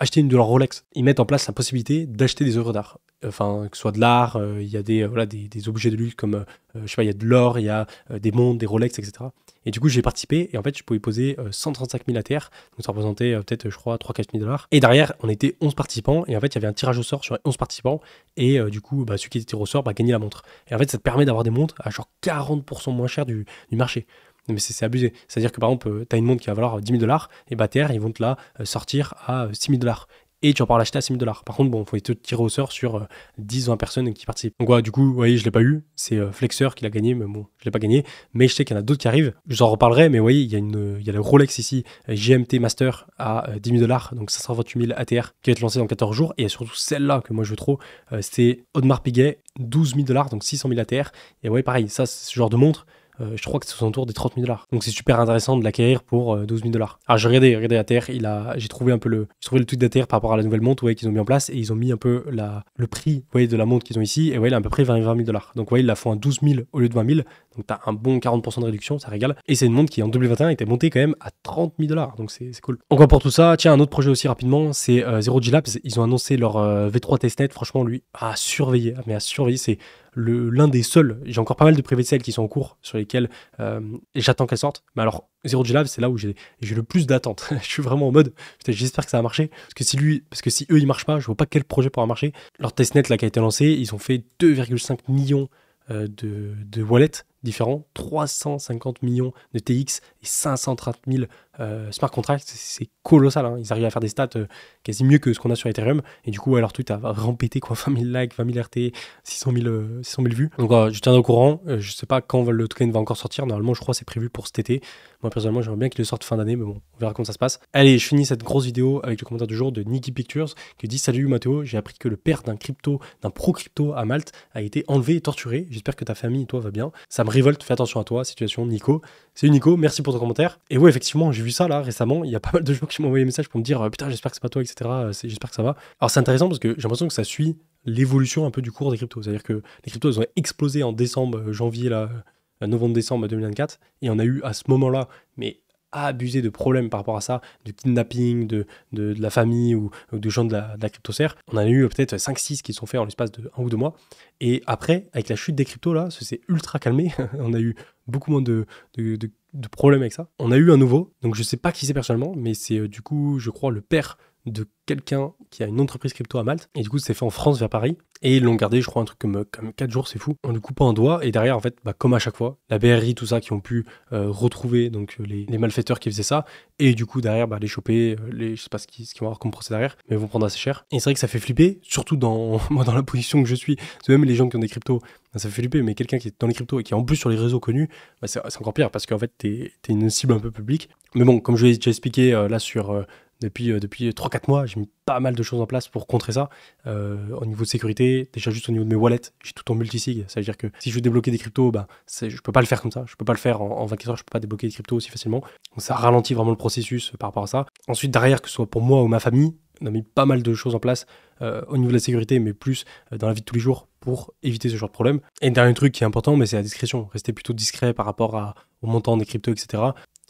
Speaker 1: acheter une de leurs Rolex. Ils mettent en place la possibilité d'acheter des œuvres d'art. Enfin, que ce soit de l'art, il y a des objets de luxe comme, je sais pas, il y a de l'or, il y a des montres, des Rolex, etc. Et du coup, j'ai participé et en fait, je pouvais poser 135 000 ATR. Donc, ça représentait peut-être, je crois, 3-4 000 $. Et derrière, on était 11 participants et en fait, il y avait un tirage au sort sur les 11 participants. Et du coup, celui qui était tiré au sort gagnait la montre. Et en fait, ça te permet d'avoir des montres à genre 40% moins cher du marché. Mais c'est abusé. C'est-à-dire que par exemple, tu as une montre qui va valoir 10 000 $, et ATR, ils vont te la sortir à 6 000 $. Et tu vas pouvoir l'acheter à 6 000 $. Par contre, bon, il faut te tirer au sort sur 10-20 personnes qui participent. Donc voilà, du coup, vous voyez, je ne l'ai pas eu. C'est Flexer qui l'a gagné, mais bon, je ne l'ai pas gagné. Mais je sais qu'il y en a d'autres qui arrivent. Je vous en reparlerai, mais vous voyez, il y a le Rolex ici, GMT Master à 10 000 $, donc 528 000 ATR, qui va être lancé dans 14 jours. Et il y a surtout celle-là que moi je veux trop, c'est Audemars Piguet, 12 000 $, donc 600 000 ATR. Et ouais, pareil, ça, c'est ce genre de montre. Je crois que c'est aux alentours des 30 000 $. Donc c'est super intéressant de l'acquérir pour 12 000 $. Alors j'ai regardé ATR, j'ai trouvé le tweet d'ATR par rapport à la nouvelle montre qu'ils ont mis en place et ils ont mis un peu le prix de la montre qu'ils ont ici et il a à peu près 20 000 $. Donc ils la font à 12 000 au lieu de 20 000. Donc t'as un bon 40% de réduction, ça régale. Et c'est une montre qui en 2021 était montée quand même à 30 000 $. Donc c'est cool. Encore pour tout ça, tiens, un autre projet aussi rapidement, c'est Zero G Labs. Ils ont annoncé leur V3 testnet. Franchement, lui, à surveiller. Mais à surveiller, c'est l'un des seuls. J'ai encore pas mal de private sales qui sont en cours sur lesquels j'attends qu'elles sortent. Mais alors, Zero G Labs, c'est là où j'ai le plus d'attentes. Je suis vraiment en mode, putain, j'espère que ça va marcher. Parce que si eux, ils marchent pas, je vois pas quel projet pourra marcher. Leur testnet là qui a été lancé, ils ont fait 2,5 millions de wallets différents, 350 millions de TX et 530 000 smart contracts, c'est colossal, hein. Ils arrivent à faire des stats quasi mieux que ce qu'on a sur Ethereum, et du coup leur tweet a vraiment pété, quoi, 20 000 likes, 20 000 RT, 600 000 vues. Donc je tiendrai au courant, je sais pas quand le token va encore sortir, normalement je crois que c'est prévu pour cet été. Moi personnellement j'aimerais bien qu'il le sorte fin d'année, mais bon, on verra comment ça se passe. Allez, je finis cette grosse vidéo avec le commentaire du jour de Nicky Pictures qui dit: salut Mathéo, j'ai appris que le père d'un pro crypto à Malte a été enlevé et torturé, j'espère que ta famille et toi va bien. Ça me révolte, fais attention à toi, situation Nico. C'est Nico, merci pour ton commentaire. Et ouais, effectivement, j'ai vu ça là récemment, il y a pas mal de gens qui m'ont envoyé des messages pour me dire putain, j'espère que c'est pas toi, etc. J'espère que ça va. Alors c'est intéressant parce que j'ai l'impression que ça suit l'évolution un peu du cours des cryptos. C'est-à-dire que les cryptos, elles ont explosé en décembre, janvier, là, novembre-décembre 2024. Et on a eu à ce moment-là, mais abusé de problèmes par rapport à ça, de kidnapping, de la famille ou de gens de la cryptosphère. On en a eu peut-être 5-6 qui sont faits en l'espace de 1 ou 2 mois. Et après, avec la chute des cryptos, là, ça s'est ultra calmé. On a eu beaucoup moins de problèmes avec ça. On a eu un nouveau, donc je sais pas qui c'est personnellement, mais c'est du coup, je crois, le père de quelqu'un qui a une entreprise crypto à Malte. Et du coup, c'est fait en France vers Paris. Et ils l'ont gardé, je crois, un truc comme 4 jours, c'est fou. En lui coupant un doigt. Et derrière, en fait, comme à chaque fois, la BRI, tout ça, qui ont pu retrouver donc les malfaiteurs qui faisaient ça. Et du coup, derrière, les choper, je sais pas ce qu'ils vont avoir comme procès derrière, mais ils vont prendre assez cher. Et c'est vrai que ça fait flipper, surtout moi, dans la position que je suis. Parce que même les gens qui ont des cryptos, ça fait flipper, mais quelqu'un qui est dans les cryptos et qui est en plus sur les réseaux connus, c'est encore pire parce qu'en fait, t'es une cible un peu publique. Mais bon, comme je l'ai déjà expliqué là depuis 3-4 mois, j'ai mis pas mal de choses en place pour contrer ça. Au niveau de sécurité, déjà juste au niveau de mes wallets, j'ai tout en multisig. Ça veut dire que si je veux débloquer des cryptos, je peux pas le faire comme ça. Je peux pas le faire en 24 heures, je peux pas débloquer des cryptos aussi facilement. Donc ça ralentit vraiment le processus par rapport à ça. Ensuite, derrière, que ce soit pour moi ou ma famille, on a mis pas mal de choses en place au niveau de la sécurité, mais plus dans la vie de tous les jours pour éviter ce genre de problème. Et le dernier truc qui est important, mais c'est la discrétion. Rester plutôt discret par rapport au montant des cryptos, etc.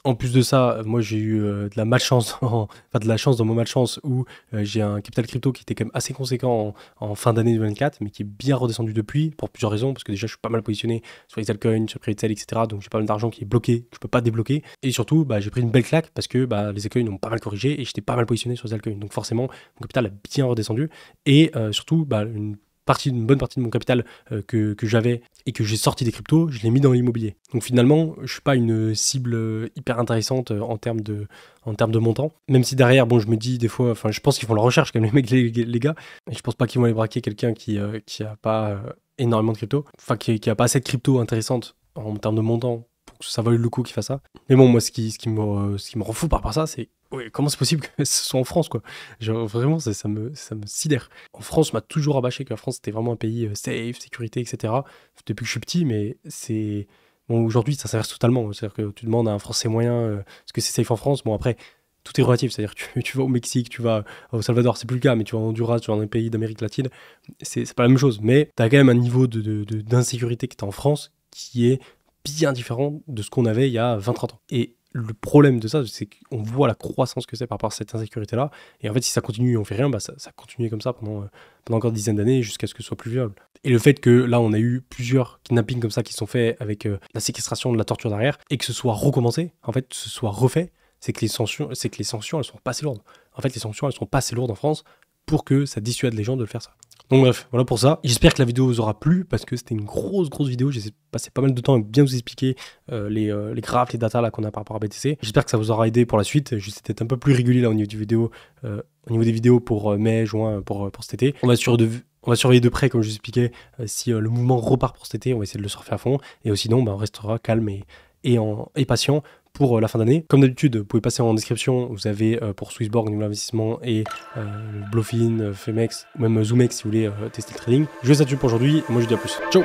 Speaker 1: En plus de ça, moi j'ai eu de la malchance, de la chance dans mon malchance où j'ai un capital crypto qui était quand même assez conséquent en fin d'année 2024, mais qui est bien redescendu depuis pour plusieurs raisons, parce que déjà je suis pas mal positionné sur les altcoins, sur Credit, etc. Donc j'ai pas mal d'argent qui est bloqué, que je peux pas débloquer. Et surtout, j'ai pris une belle claque parce que les altcoins ont pas mal corrigé et j'étais pas mal positionné sur les altcoins. Donc forcément, mon capital a bien redescendu. Et surtout, une bonne partie de mon capital que j'avais et que j'ai sorti des cryptos, je l'ai mis dans l'immobilier. Donc finalement, je suis pas une cible hyper intéressante en termes de montant. Même si derrière, je me dis des fois, je pense qu'ils font leur recherche quand même les gars, et je pense pas qu'ils vont aller braquer quelqu'un qui a pas énormément de crypto, qui a pas assez de crypto intéressante en termes de montant pour que ça vaille le coup qu'il fasse ça. Mais bon, moi, ce qui me rend fou par rapport à ça, c'est comment c'est possible que ce soit en France, quoi. Genre, vraiment, ça me sidère. En France, on m'a toujours rabâché que la France, c'était vraiment un pays safe, sécurité, etc. Depuis que je suis petit, mais c'est... Bon, aujourd'hui, ça s'inverse totalement. C'est-à-dire que tu demandes à un Français moyen est-ce que c'est safe en France. Bon, après, tout est relatif. C'est-à-dire que tu vas au Mexique, tu vas au Salvador, c'est plus le cas, mais tu vas en Honduras, tu vas dans des pays d'Amérique latine, c'est pas la même chose. Mais tu as quand même un niveau d'insécurité qui est en France qui est bien différent de ce qu'on avait il y a 20-30 ans. Et le problème de ça, c'est qu'on voit la croissance que c'est par rapport à cette insécurité-là. Et en fait, si ça continue et on fait rien, ça continue comme ça pendant encore des dizaines d'années jusqu'à ce que ce soit plus viable. Et le fait que là, on a eu plusieurs kidnappings comme ça qui sont faits avec la séquestration de la torture derrière et que ce soit recommencé, en fait, ce soit refait, c'est que les sanctions, elles sont pas assez lourdes. En fait, les sanctions, elles sont pas assez lourdes en France pour que ça dissuade les gens de le faire ça. Donc bref, voilà pour ça. J'espère que la vidéo vous aura plu parce que c'était une grosse vidéo. J'ai passé pas mal de temps à bien vous expliquer les graphes, les datas là qu'on a par rapport à BTC. J'espère que ça vous aura aidé pour la suite. J'essaie d'être un peu plus régulier là au niveau des vidéos pour mai, juin, pour cet été. On va surveiller de près, comme je vous expliquais, si le mouvement repart pour cet été, on va essayer de le surfer à fond. Et sinon, on restera calme et patient pour la fin d'année. Comme d'habitude, vous pouvez passer en description, vous avez pour Swissborg, niveau d'investissement, et Bluefin, Femex, ou même Zoomex si vous voulez tester le trading. Je vous laisse là-dessus pour aujourd'hui, moi je vous dis à plus. Ciao.